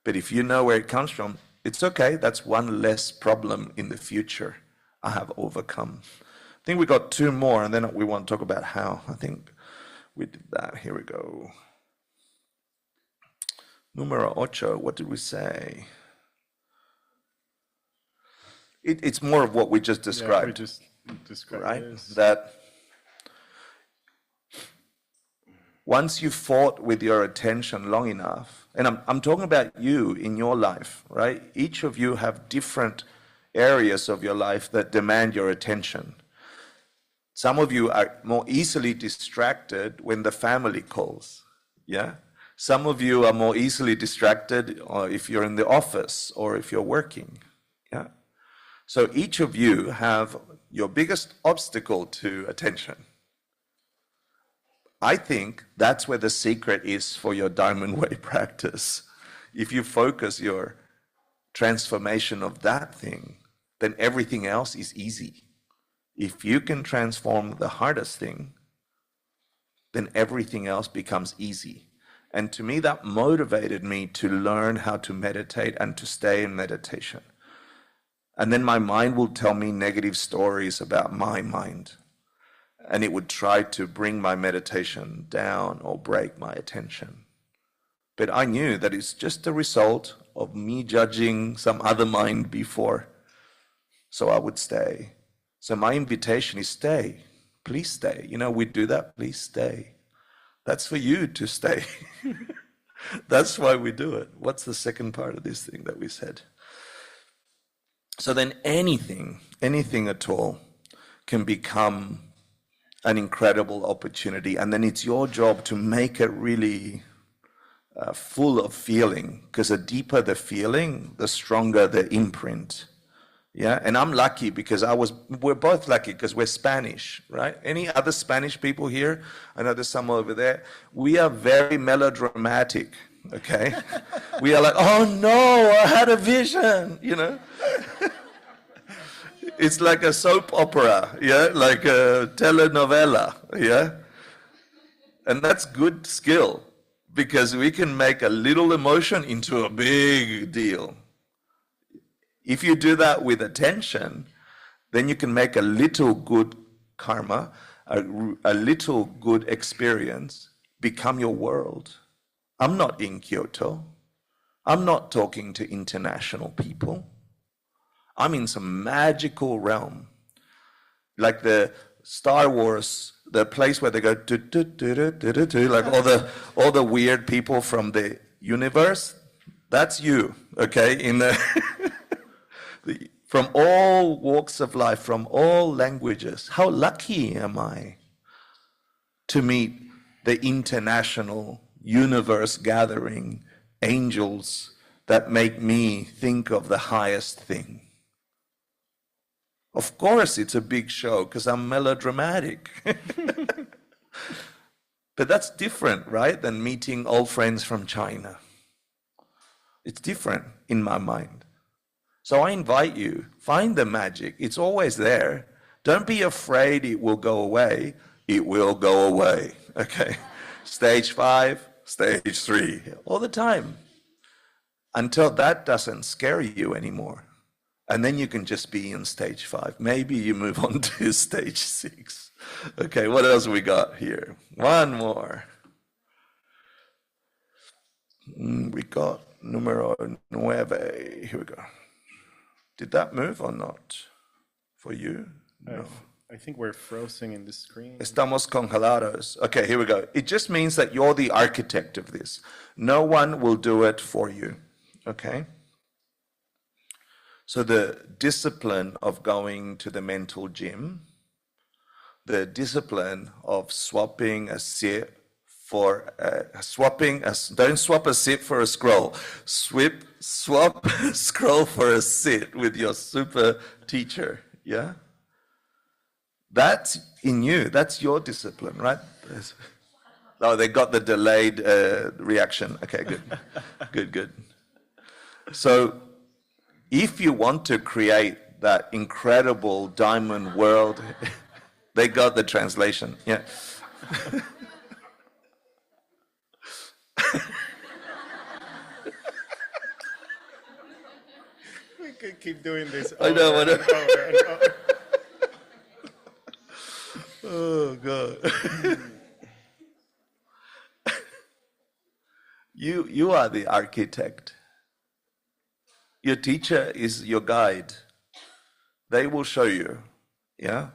But if you know where it comes from, it's okay. That's one less problem in the future I have overcome. I think we got 2 more, and then we want to talk about how. I think we did that. Here we go. Numero 8, what did we say? It's more of what we just described. Yeah, we just described, right? Yes. That once you fought with your attention long enough, and I'm talking about you in your life, right? Each of you have different areas of your life that demand your attention. Some of you are more easily distracted when the family calls, yeah? Some of you are more easily distracted if you're in the office or if you're working, yeah? So each of you have your biggest obstacle to attention. I think that's where the secret is for your Diamond Way practice. If you focus your transformation of that thing, then everything else is easy. If you can transform the hardest thing, then everything else becomes easy. And to me, that motivated me to learn how to meditate and to stay in meditation. And then my mind will tell me negative stories about my mind, and it would try to bring my meditation down or break my attention. But I knew that it's just a result of me judging some other mind before, so I would stay. So my invitation is stay. Please stay. You know, we do that. Please stay. That's for you to stay. That's why we do it. What's the second part of this thing that we said? So then anything at all can become an incredible opportunity. And then it's your job to make it really full of feeling, because the deeper the feeling, the stronger the imprint. Yeah, and I'm lucky because we're both lucky because we're Spanish, right? Any other Spanish people here? I know there's some over there. We are very melodramatic, okay? We are like, oh no, I had a vision, you know? It's like a soap opera, yeah, like a telenovela, yeah. And that's good skill, because we can make a little emotion into a big deal. If you do that with attention, then you can make a little good karma, a little good experience become your world. I'm not in Kyoto. I'm not talking to international people. I'm in some magical realm, like the Star Wars, the place where they go do, do, do, do, do, do, do, like all the weird people from the universe. That's you, okay? In the from all walks of life, from all languages. How lucky am I to meet the international universe gathering angels that make me think of the highest thing. Of course it's a big show because I'm melodramatic. But that's different, right, than meeting old friends from China. It's different in my mind. So I invite you, find the magic. It's always there. Don't be afraid it will go away. It will go away, okay? Stage 5, stage 3, all the time. Until that doesn't scare you anymore. And then you can just be in stage 5. Maybe you move on to stage 6. Okay, what else we got here? One more. We got numero 9. Here we go. Did that move or not? For you? No. I think we're frozen in the screen. Estamos congelados. Okay, here we go. It just means that you're the architect of this. No one will do it for you. Okay? So the discipline of going to the mental gym, the discipline of swapping a sit for don't swap a sit for a scroll. Swap a scroll for a sit with your super teacher, yeah? That's in you, that's your discipline, right? Oh, they got the delayed reaction. Okay, good. Good. So if you want to create that incredible diamond world, they got the translation, yeah. We could keep doing this I know, over and over and over. Oh, God. You are the architect. Your teacher is your guide. They will show you, yeah?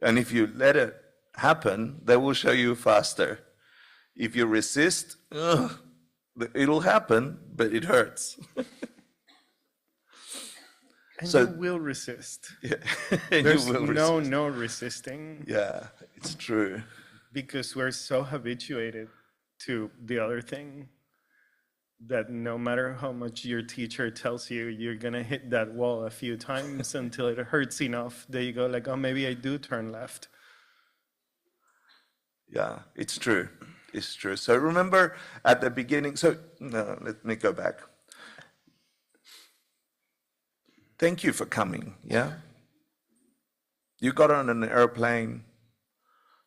And if you let it happen, they will show you faster. If you resist, it'll happen, but it hurts. And So- you will resist. Yeah. And There's you will resist. no resisting, Yeah, it's true. because we're so habituated to the other thing that no matter how much your teacher tells you, you're gonna hit that wall a few times until it hurts enough that you go like, oh, maybe I do turn left. Yeah, it's true. It's true. So remember at the beginning, let me go back. Thank you for coming, yeah? You got on an airplane,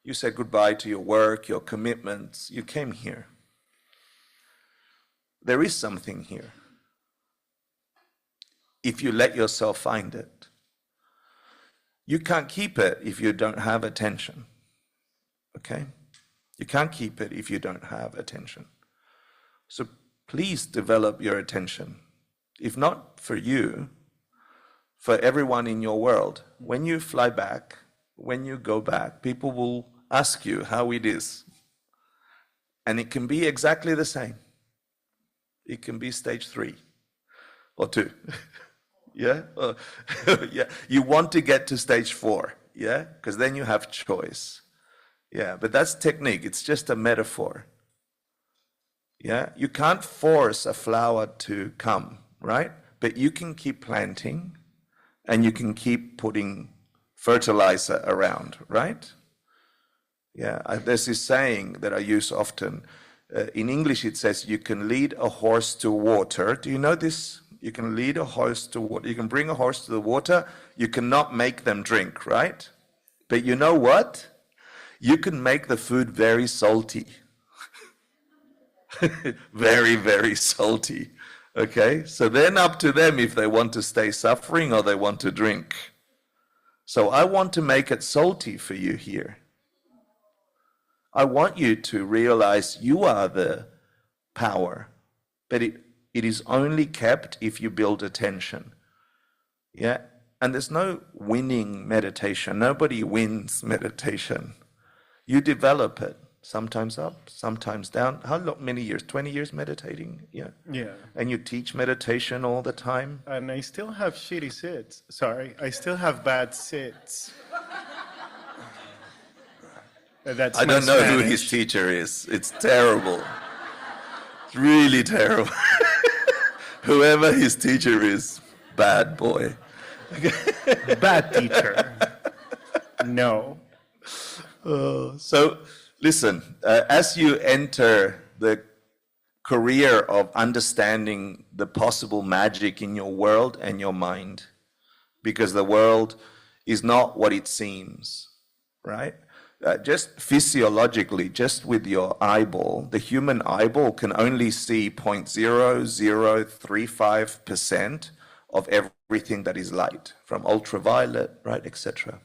you said goodbye to your work, your commitments, you came here. There is something here. If you let yourself find it. You can't keep it if you don't have attention, okay? You can't keep it if you don't have attention. So please develop your attention. If not for you, for everyone in your world. When you fly back, when you go back, people will ask you how it is. And it can be exactly the same. It can be stage 3 or 2. Yeah? Yeah. You want to get to stage 4, yeah? Because then you have choice. Yeah, but that's technique. It's just a metaphor. Yeah? You can't force a flower to come, right? But you can keep planting and you can keep putting fertilizer around, right? Yeah, there's this saying that I use often. In English it says you can lead a horse to water. Do you know this You can lead a horse to water. You can bring a horse to the water. You cannot make them drink, right? But you know what? You can make the food very salty. Very, very salty. Okay? So then up to them if they want to stay suffering or they want to drink. So I want to make it salty for you here. I want you to realize you are the power, but it is only kept if you build attention. Yeah? And there's no winning meditation. Nobody wins meditation. You develop it. Sometimes up, sometimes down. Many years? 20 years meditating? Yeah. Yeah. And you teach meditation all the time? And I still have shitty sits. Sorry, I still have bad sits. That's I my don't know who Spanish. his teacher is. It's terrible. It's really terrible. Whoever his teacher is, bad boy. Bad teacher. No. So listen, as you enter the career of understanding the possible magic in your world and your mind, because the world is not what it seems, right? Just physiologically, just with your eyeball, the human eyeball can only see 0.0035% of everything that is light, from ultraviolet, right, etc.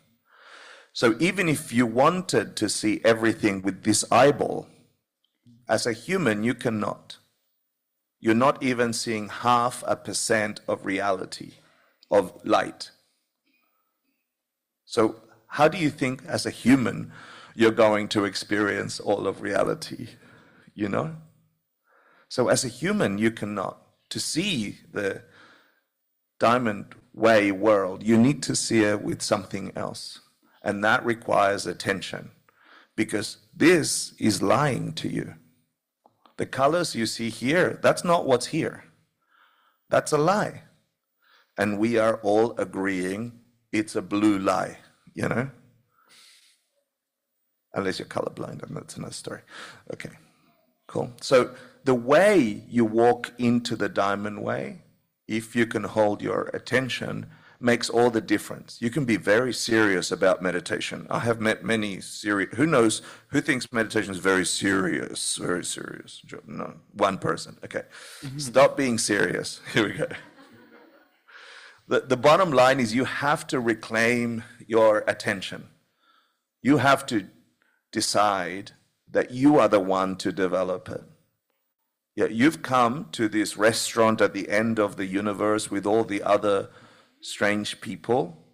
So even if you wanted to see everything with this eyeball, as a human, you cannot. You're not even seeing 0.5% of reality, of light. So how do you think, as a human, you're going to experience all of reality, you know? So as a human, you cannot. To see the diamond way world, you need to see it with something else. And that requires attention, because this is lying to you. The colors you see here, that's not what's here. That's a lie. And we are all agreeing it's a blue lie, you know? Unless you're colorblind, and that's another story. Okay, cool. So the way you walk into the diamond way, if you can hold your attention, makes all the difference. You can be very serious about meditation. I have met many serious, who thinks meditation is very serious? Very serious. No, one person. Okay. Stop being serious. Here we go. The bottom line is you have to reclaim your attention. You have to decide that you are the one to develop it. Yeah, you've come to this restaurant at the end of the universe with all the other strange people,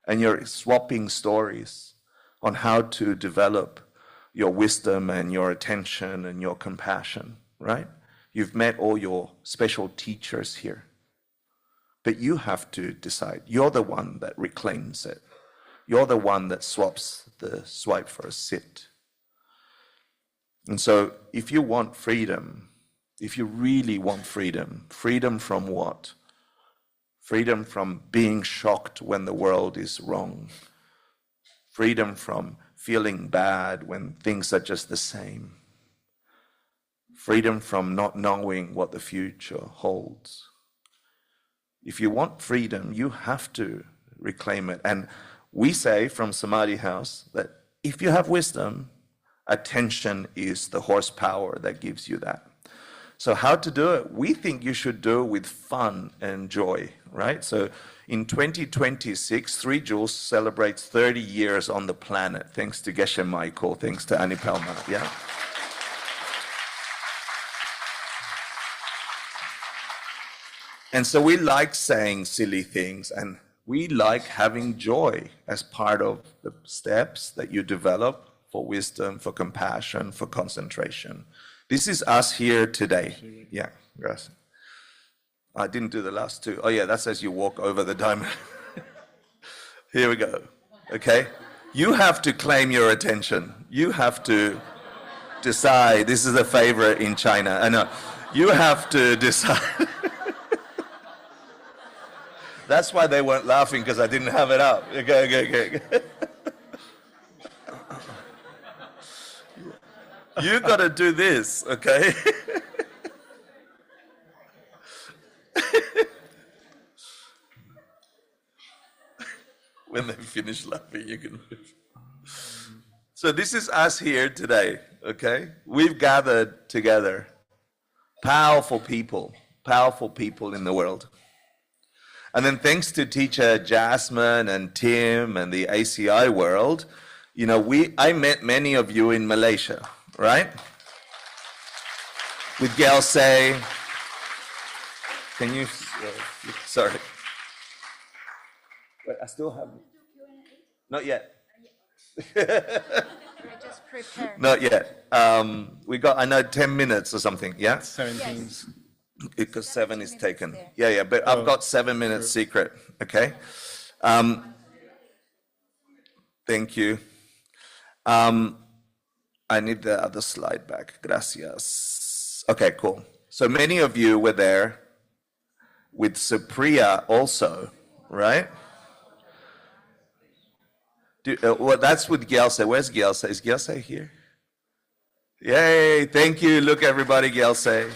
and you're swapping stories on how to develop your wisdom and your attention and your compassion, right? You've met all your special teachers here. But you have to decide. You're the one that reclaims it. You're the one that swaps the swipe for a sit. And so if you want freedom, if you really want freedom, freedom from what? Freedom from being shocked when the world is wrong. Freedom from feeling bad when things are just the same. Freedom from not knowing what the future holds. If you want freedom, you have to reclaim it. And we say from Samadhi House that if you have wisdom, attention is the horsepower that gives you that. So how to do it? We think you should do it with fun and joy, right? So in 2026, 3 Joules celebrates 30 years on the planet, thanks to Geshe Michael, thanks to Anipalma, yeah? And so we like saying silly things, and we like having joy as part of the steps that you develop for wisdom, for compassion, for concentration. This is us here today. Yeah, yes. I didn't do the last 2. Oh yeah, that's as you walk over the diamond. Here we go, okay? You have to claim your attention. You have to decide. This is a favorite in China. I know. You have to decide. That's why they weren't laughing, because I didn't have it up. Okay. You got to do this, okay? finish laughing, you can move. So this is us here today, okay? We've gathered together powerful people in the world. And then thanks to teacher Jasmine and Tim and the ACI world, you know, I met many of you in Malaysia, right? With Geshe. Can you, sorry. Wait, I still have, not yet. I just prepared. Not yet. We got, I know, 10 minutes or something, yeah? 17. Yes. Because 7 is taken. there. Yeah, but I've got 7 minutes secret, okay? Thank you. I need the other slide back. Gracias. Okay, cool. So many of you were there with Supriya also, right? Well, that's with Geshe. Where's Geshe? Is Geshe here? Yay, thank you. Look, everybody, Geshe.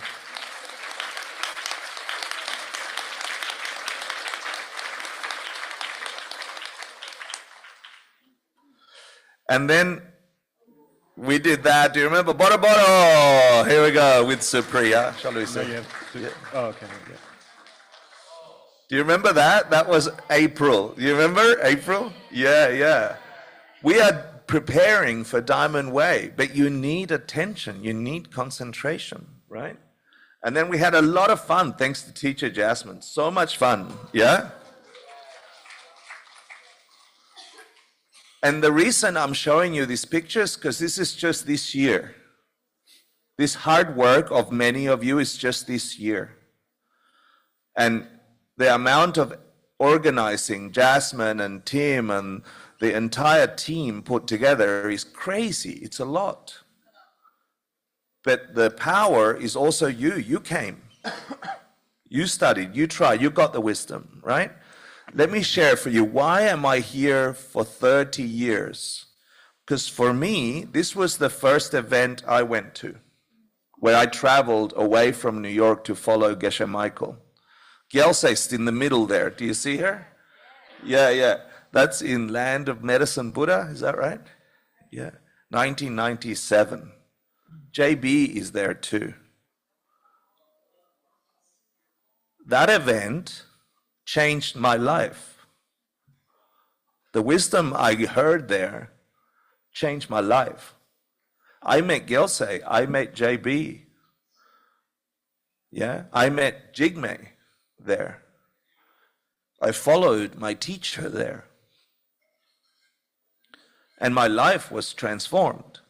And then we did that. Do you remember? Boro Boro. Here we go with Supriya. Shall we No, say? you have to, oh, okay. Yeah. Do you remember that? That was April. Do you remember April? Yeah. We are preparing for Diamond Way, but you need attention. You need concentration, right? And then we had a lot of fun thanks to teacher Jasmine. So much fun, yeah? And the reason I'm showing you these pictures, because this is just this year. This hard work of many of you is just this year. And the amount of organizing Jasmine and Tim and the entire team put together is crazy. It's a lot. But the power is also you. You came. You studied. You tried. You got the wisdom, right? Let me share for you, why am I here for 30 years? Because for me, this was the first event I went to, where I traveled away from New York to follow Geshe Michael. Gyaltse's in the middle there. Do you see her? Yeah. That's in Land of Medicine Buddha, is that right? Yeah. 1997. JB is there too. That event changed my life. The wisdom I heard there changed my life. I met Geshe, I met JB. Yeah, I met Jigme there. I followed my teacher there. And my life was transformed.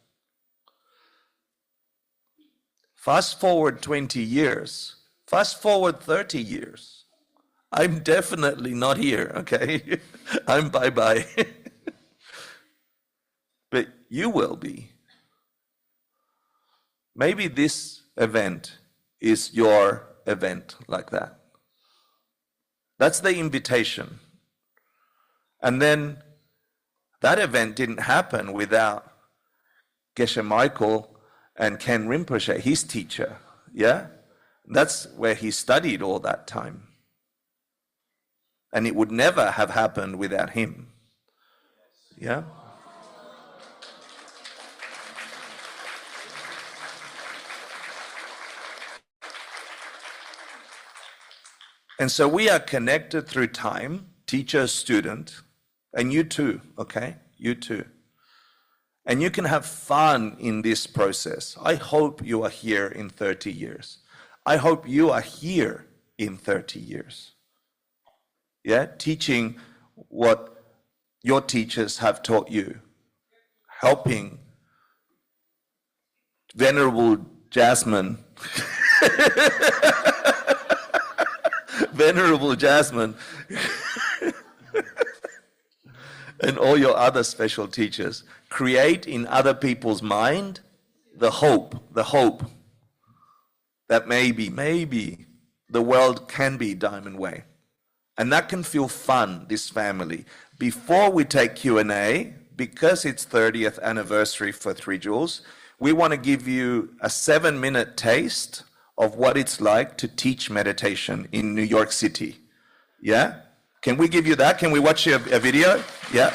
Fast forward 20 years, fast forward 30 years. I'm definitely not here, okay? I'm bye-bye. But you will be. Maybe this event is your event like that. That's the invitation. And then that event didn't happen without Geshe Michael and Ken Rinpoche, his teacher, yeah? That's where he studied all that time. And it would never have happened without him, yeah? And so we are connected through time, teacher, student, and you too, okay? You too. And you can have fun in this process. I hope you are here in 30 years. I hope you are here in 30 years. Yeah, teaching what your teachers have taught you. Helping Venerable Jasmine. Venerable Jasmine. And all your other special teachers, create in other people's mind the hope that maybe the world can be Diamond Way. And that can feel fun, this family. Before we take Q&A, because it's 30th anniversary for Three Jewels, we want to give you a 7-minute taste of what it's like to teach meditation in New York City. Yeah? Can we give you that? Can we watch a video? Yeah.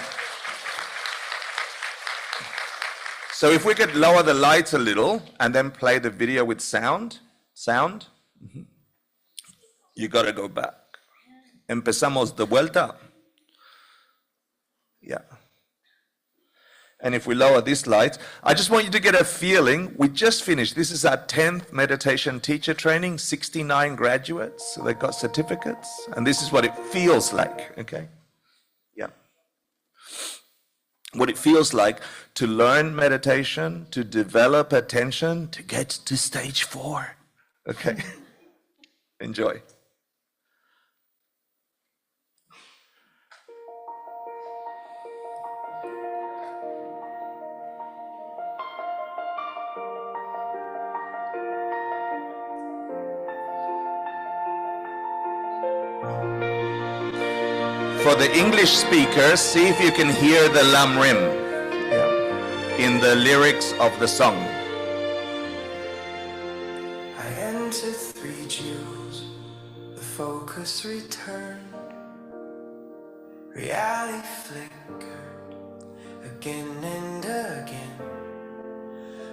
So if we could lower the lights a little and then play the video with sound. Sound. You got to go back. Empezamos de vuelta. Yeah. And if we lower this light, I just want you to get a feeling. We just finished. This is our 10th meditation teacher training, 69 graduates. So they got certificates. And this is what it feels like, okay? Yeah. What it feels like to learn meditation, to develop attention, to get to stage 4, okay? Enjoy. For the English speakers, see if you can hear the lam rim in the lyrics of the song. I entered 3 jewels, the focus returned, reality flickered again and again,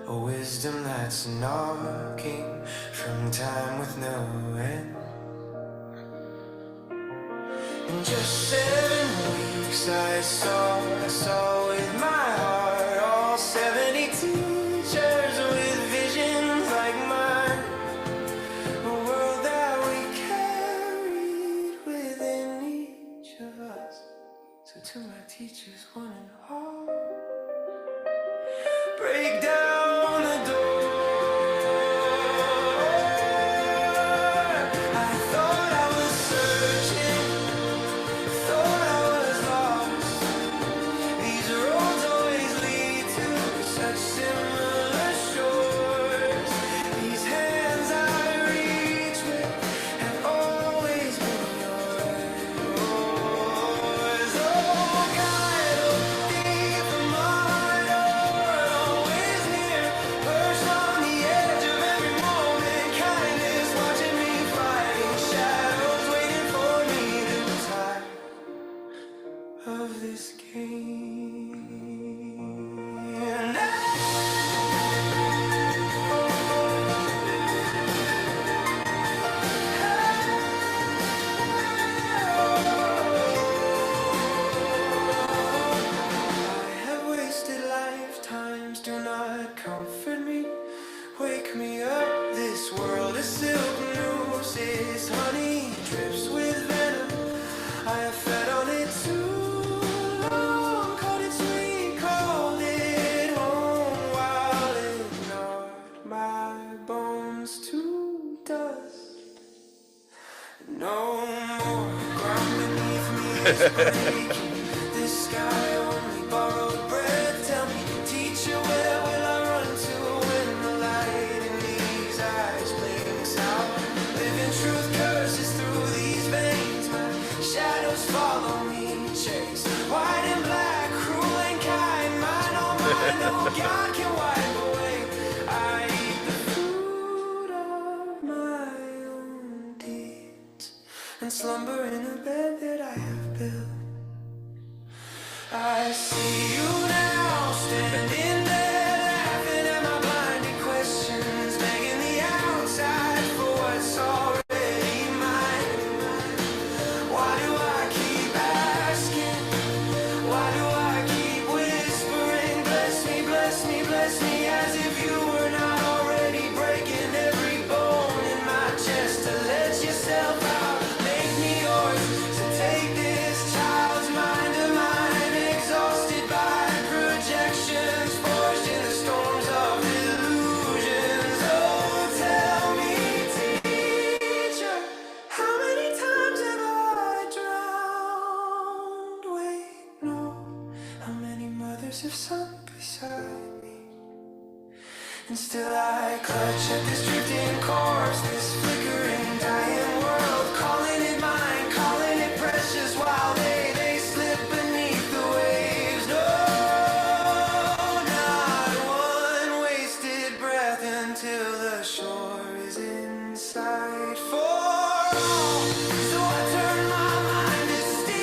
a wisdom that's knocking from time with no end. In just 7 weeks I saw with my heart all 70 teachers with visions like mine, a world that we carried within each of us. So to my teachers, one and all, break down the door. I thought I was searching, thought I was lost. These roads always lead to such similar shores. These hands I reach with have always been yours. Oh, guide, oh, deep from my heart, always near, perched on the edge of every moment. Kindness watching me fighting shadows, waiting for me to tire of this game. And I have wasted lifetimes, do not comfort me. Wake me up, this world is silk nooses, honey drips with venom. I have fed on it too long, called it sweet, called it home, while it gnawed my bones to dust. No more ground beneath me is breaking. This sky only borrowed breath. Tell me, teacher, where will I run to when the light in these eyes blinks out? Living truth curses through these veins. My shadows follow me, chase white and black, cruel and kind. Mine, oh mine, no God can wipe away. I eat the fruit of my own deeds and slumber in a bed that I have built. I see you now, standing there, laughing at my blinded questions, begging the outside for what's already mine. Why do I keep asking? Why do I keep whispering? Bless me, bless me, bless me, as if you were not already breaking every bone in my chest to let yourself out. Make me yours, to take this child's mind of mine, exhausted by projections, forged in the storms of illusions. Oh, tell me, teacher, how many times have I drowned? Wait, no, how many mothers have sunk beside me? And still I clutch at this drifting corpse, this flickering, dying world, calling it mine, calling it precious, while they slip beneath the waves. No, not one wasted breath until the shore is in sight for all. So I turn my mind to steal.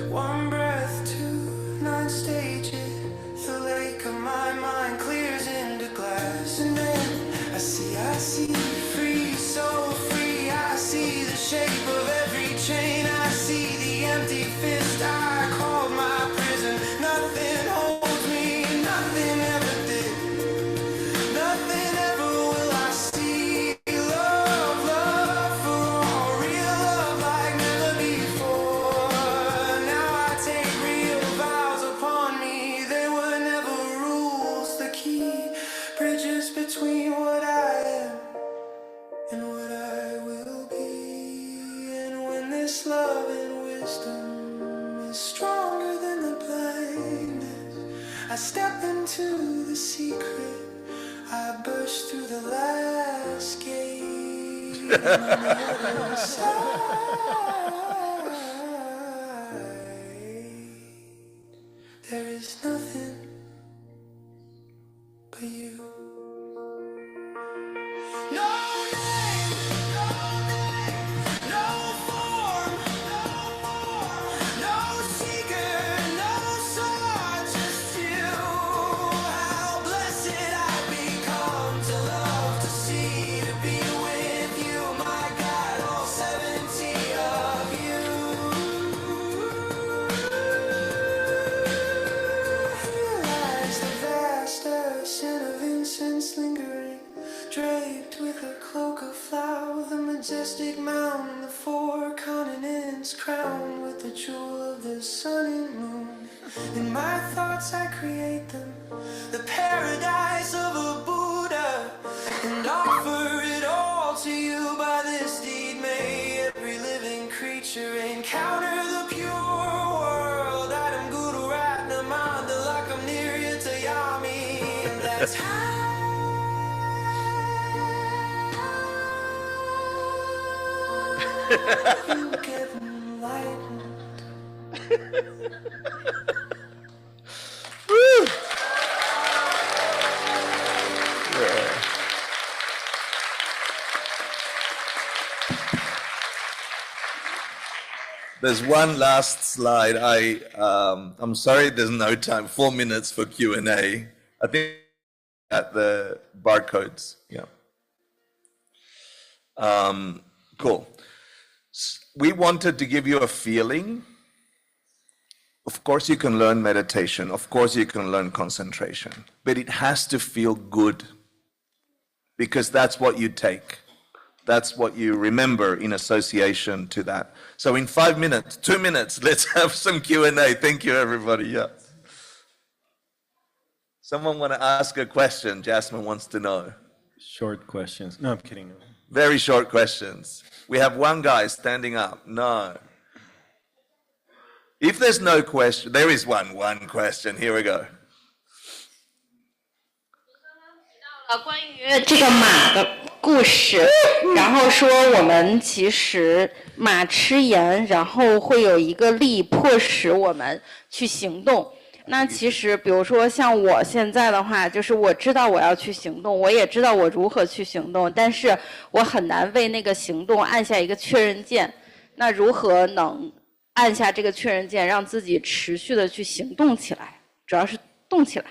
One breath, 2, 9 stages. The lake of my mind clears into glass, and then I see free, so free. I see the shape of every chain. I see the empty fist I called my prison. Nothing holds me, nothing ever did. Nothing ever will I see. Love, love for all, real love like never before. Now I take real vows upon me. They were never rules. The key bridges between what I am and what I will be. And when this love and wisdom is stronger than the blindness, I step into the secret. I burst through the last gate. And on the other side, there is nothing but you. No name, no form, no seeker, no sword, just you. How blessed I become to love, to see, to be with you. My God, all 70 of you. Realize the vast ocean of incense lingering, draped with a cloak of flower, the majestic mountain, the 4 continents, crowned with the jewel of the sun and moon. In my thoughts I create them, the paradise of a Buddha, and offer it all to you. By this deed may every living creature encounter the pure world. Adam Guru Ratnamanda Lakam Niryatayami. And that's how you get enlightened. There's one last slide. I'm sorry, there's no time. 4 minutes for Q&A. I think at the barcodes. Yeah. Cool. We wanted to give you a feeling. Of course, you can learn meditation. Of course, you can learn concentration. But it has to feel good, because that's what you take. That's what you remember in association to that. So in 5 minutes, 2 minutes, let's have some Q&A. Thank you, everybody. Yeah. Someone want to ask a question? Jasmine wants to know. Short questions. No, I'm kidding. Very short questions. We have one guy standing up. No. If there's no question, there is one question. Here we go. 关于这个马的故事，然后说我们其实马吃盐，然后会有一个力迫使我们去行动。那其实比如说像我现在的话，就是我知道我要去行动，我也知道我如何去行动，但是我很难为那个行动按下一个确认键。那如何能按下这个确认键，让自己持续的去行动起来？主要是动起来。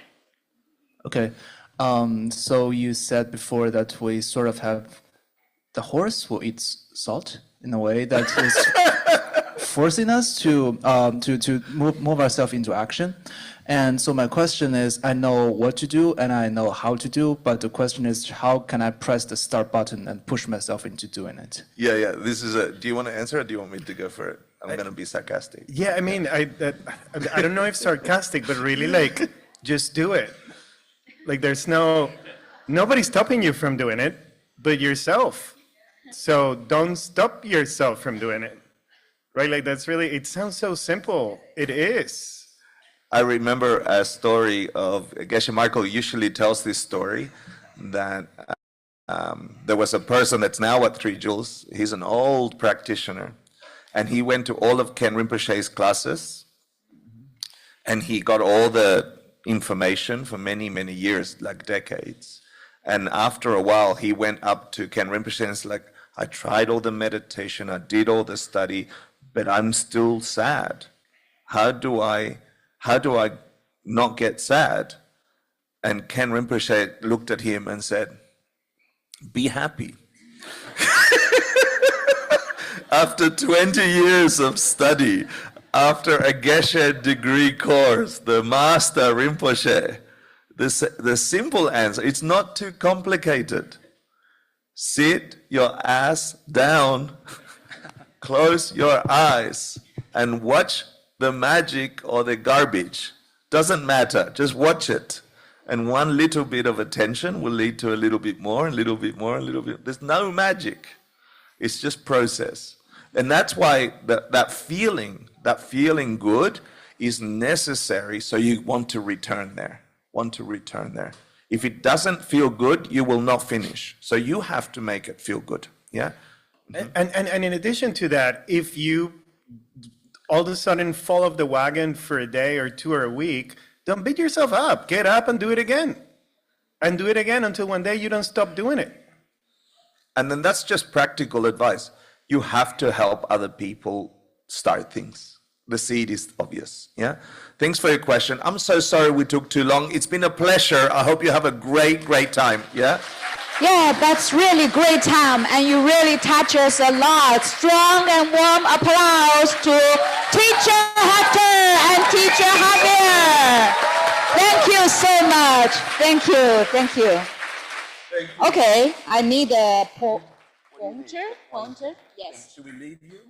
Okay. So you said before that we sort of have the horse who eats salt in a way that is forcing us to move ourselves into action. And so my question is, I know what to do and I know how to do, but the question is, how can I press the start button and push myself into doing it? Yeah. This is do you want to answer or do you want me to go for it? I'm going to be sarcastic. Yeah, I mean, I don't know if sarcastic, but really, like, just do it. Like, there's nobody's stopping you from doing it, but yourself. So don't stop yourself from doing it, right? Like, that's really, it sounds so simple. It is. I remember a story of Geshe Michael usually tells this story that there was a person that's now at 3 Joules. He's an old practitioner, and he went to all of Ken Rinpoche's classes, and he got all the information for many, many years, like decades. And after a while, he went up to Ken Rinpoche and it's like, I tried all the meditation, I did all the study, but I'm still sad. How do I not get sad? And Ken Rinpoche looked at him and said, be happy. After 20 years of study, after a Geshe degree course, the master Rinpoche, the simple answer, it's not too complicated. Sit your ass down, close your eyes, and watch the magic or the garbage. Doesn't matter, just watch it. And one little bit of attention will lead to a little bit more, a little bit more, a little bit. There's no magic. It's just process. And that's why that feeling good is necessary, so you want to return there. If it doesn't feel good, you will not finish. So you have to make it feel good. Yeah? And in addition to that, if you all of a sudden fall off the wagon for a day or two or a week, don't beat yourself up. Get up and do it again. And do it again until one day you don't stop doing it. And then that's just practical advice. You have to help other people start things. The seed is obvious, yeah? Thanks for your question. I'm so sorry we took too long. It's been a pleasure. I hope you have a great, great time, yeah? Yeah, that's really great time, and you really touch us a lot. Strong and warm applause to Teacher Hector and Teacher Javier. Thank you so much. Thank you. Okay, I need a pointer. Yes. Should we leave you?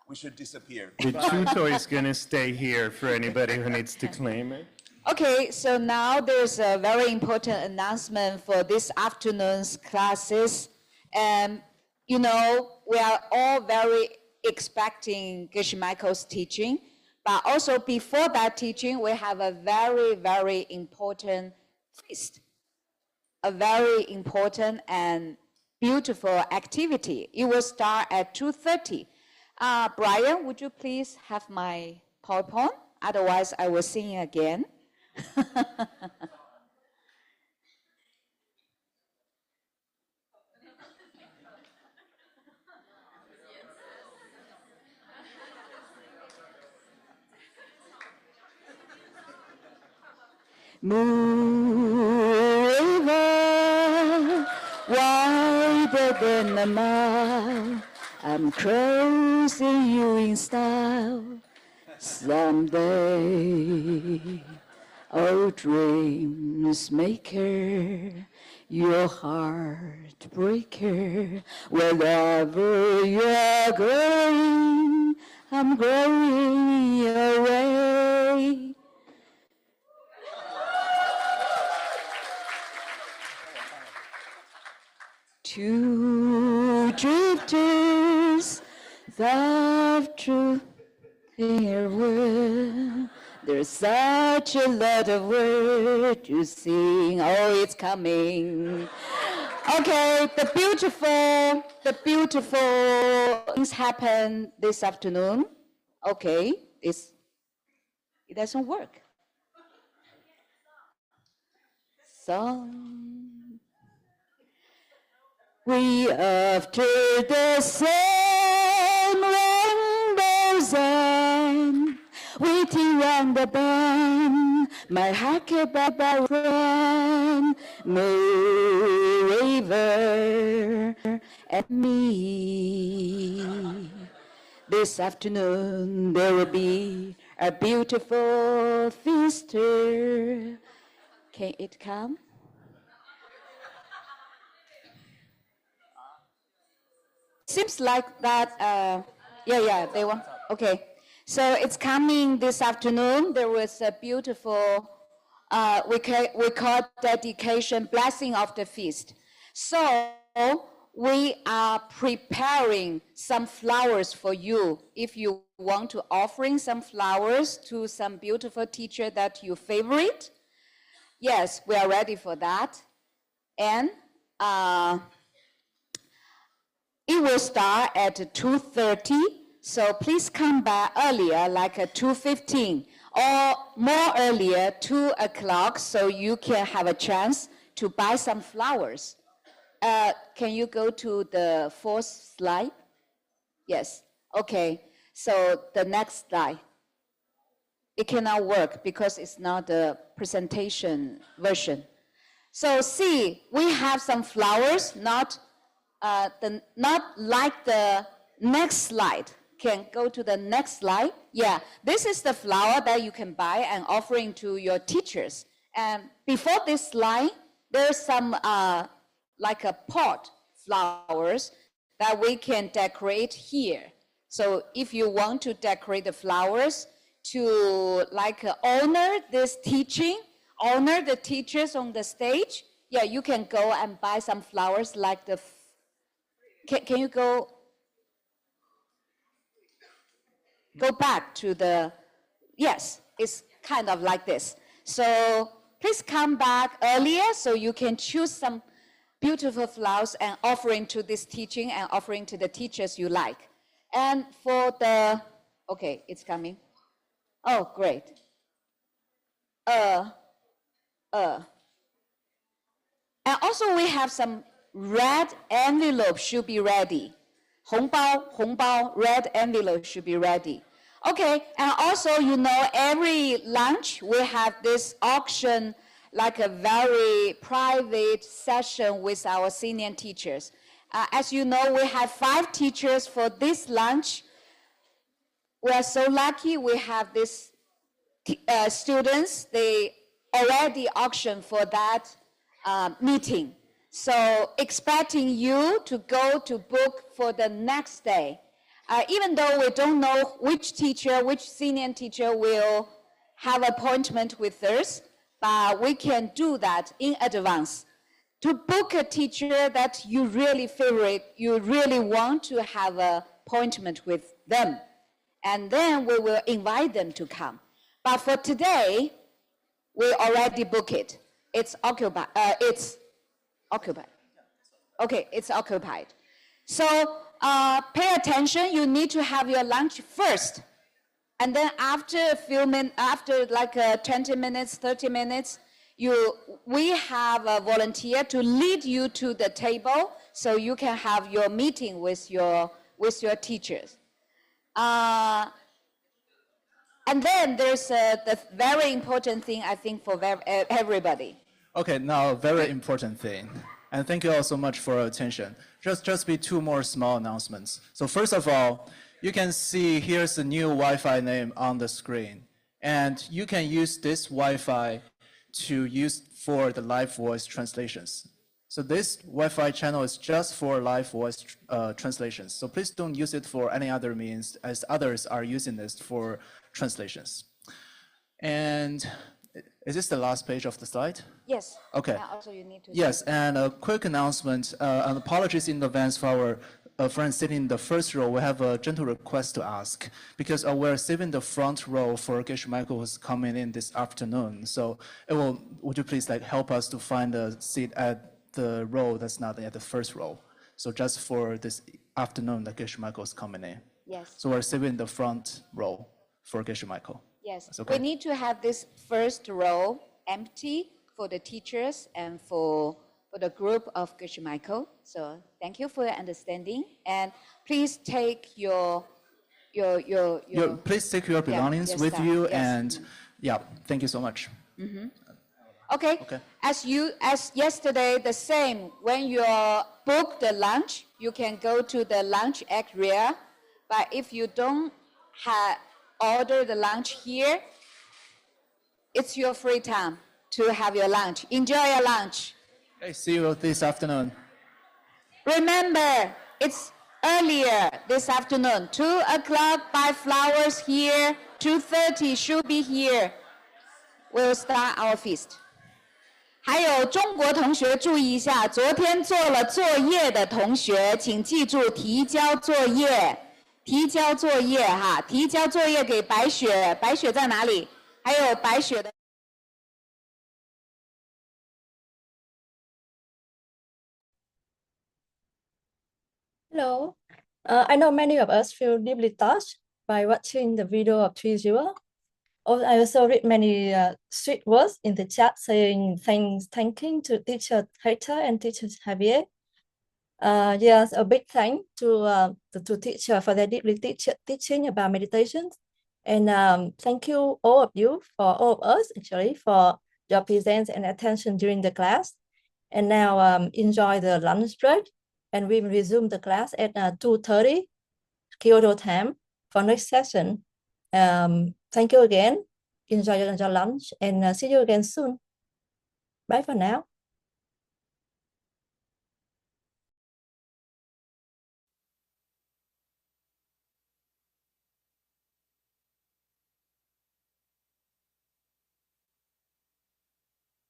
We should disappear. The tutor is going to stay here for anybody who needs to claim it. Okay, so now there's a very important announcement for this afternoon's classes. And, you know, we are all very expecting Geshe Michael's teaching. But also before that teaching, we have a very, very important feast. A very important and beautiful activity. It will start at 2:30. Brian, would you please have my PowerPoint? Otherwise, I will sing again. Move river, wider than a mile. I'm crossing you in style someday. Oh, dreams maker, your heart breaker, wherever you're going, I'm going your way. Two drifters of truth in world. There's such a lot of words to sing. Oh, it's coming. Okay, the beautiful things happen this afternoon. Okay, it doesn't work. So we after the same rainbows and waiting round the bend, my huckleberry friend, river and me. This afternoon there will be a beautiful feaster. Can it come? Seems like that, they want, okay. So it's coming this afternoon. There was a beautiful, we call dedication, blessing of the feast. So we are preparing some flowers for you. If you want to offering some flowers to some beautiful teacher that you favorite, yes, we are ready for that. And it will start at 2:30, so please come back earlier, like at 2:15, or more earlier, 2 o'clock, so you can have a chance to buy some flowers. Can you go to the 4th slide? Yes, okay, so the next slide. it cannot work because it's not the presentation version. So see, we have some flowers, not like the next slide. Can go to the next slide. Yeah, this is the flower that you can buy and offering to your teachers. And before this slide, there's some like a pot flowers that we can decorate here. So if you want to decorate the flowers to like honor this teaching, honor the teachers on the stage, yeah, you can go and buy some flowers like the, can you go back to the, yes, it's kind of like this. So please come back earlier so you can choose some beautiful flowers and offering to this teaching and offering to the teachers you like. And for the, okay, it's coming. Oh, great. And also we have some red envelope should be ready. 红包, red envelope should be ready. Okay, and also, you know, every lunch we have this auction, like a very private session with our senior teachers. As you know, we have 5 teachers for this lunch. We are so lucky we have these students, they already auctioned for that meeting. So expecting you to go to book for the next day. Even though we don't know which teacher, which senior teacher will have appointment with us, but we can do that in advance. To book a teacher that you really favorite, you really want to have an appointment with them. And then we will invite them to come. But for today, we already booked it. It's occupied. Okay, it's occupied. So pay attention. You need to have your lunch first, and then after a few minutes, after like 20 minutes, 30 minutes, we have a volunteer to lead you to the table so you can have your meeting with your teachers. And then there's the very important thing, I think, for everybody. Okay, now very important thing. And thank you all so much for your attention. Just be 2 more small announcements. So first of all, you can see here's the new Wi-Fi name on the screen. And you can use this Wi-Fi to use for the live voice translations. So this Wi-Fi channel is just for live voice translations. So please don't use it for any other means, as others are using this for translations. And is this the last page of the slide? Yes. Okay. And also you need to. Yes, and a quick announcement, and apologies in advance for our friends sitting in the first row. We have a gentle request to ask, because we're saving the front row for Geshe Michael who's coming in this afternoon. So would you please help us to find a seat at the row that's not at the first row? So just for this afternoon that Geshe Michael is coming in. Yes. So we're saving the front row for Geshe Michael. Yes. That's okay. We need to have this first row empty for the teachers and for the group of Geshe Michael. So thank you for your understanding, and please take your please take your belongings your with stuff, you, yes. and yeah, thank you so much. Okay. Okay. As yesterday, the same. When you book the lunch, you can go to the lunch area. But if you don't order the lunch here, it's your free time to have your lunch. Enjoy your lunch. Okay, see you this afternoon. Remember, it's earlier this afternoon. 2 o'clock, buy flowers here. 2:30 should be here. We'll start our feast. 还有中国同学注意一下，昨天做了作业的同学，请记住提交作业，提交作业哈，提交作业给白雪，白雪在哪里？还有白雪的。Hello. I know many of us feel deeply touched by watching the video of Trizua. I also read many sweet words in the chat saying thanking to teacher Hector and teacher Javier. Yes, a big thank to teacher for their deeply teaching about meditation, And thank you all of you, for all of us actually, for your presence and attention during the class. And now enjoy the lunch break, and we will resume the class at 2:30 Kyoto time for next session. Thank you again. Enjoy your lunch, and see you again soon. Bye for now.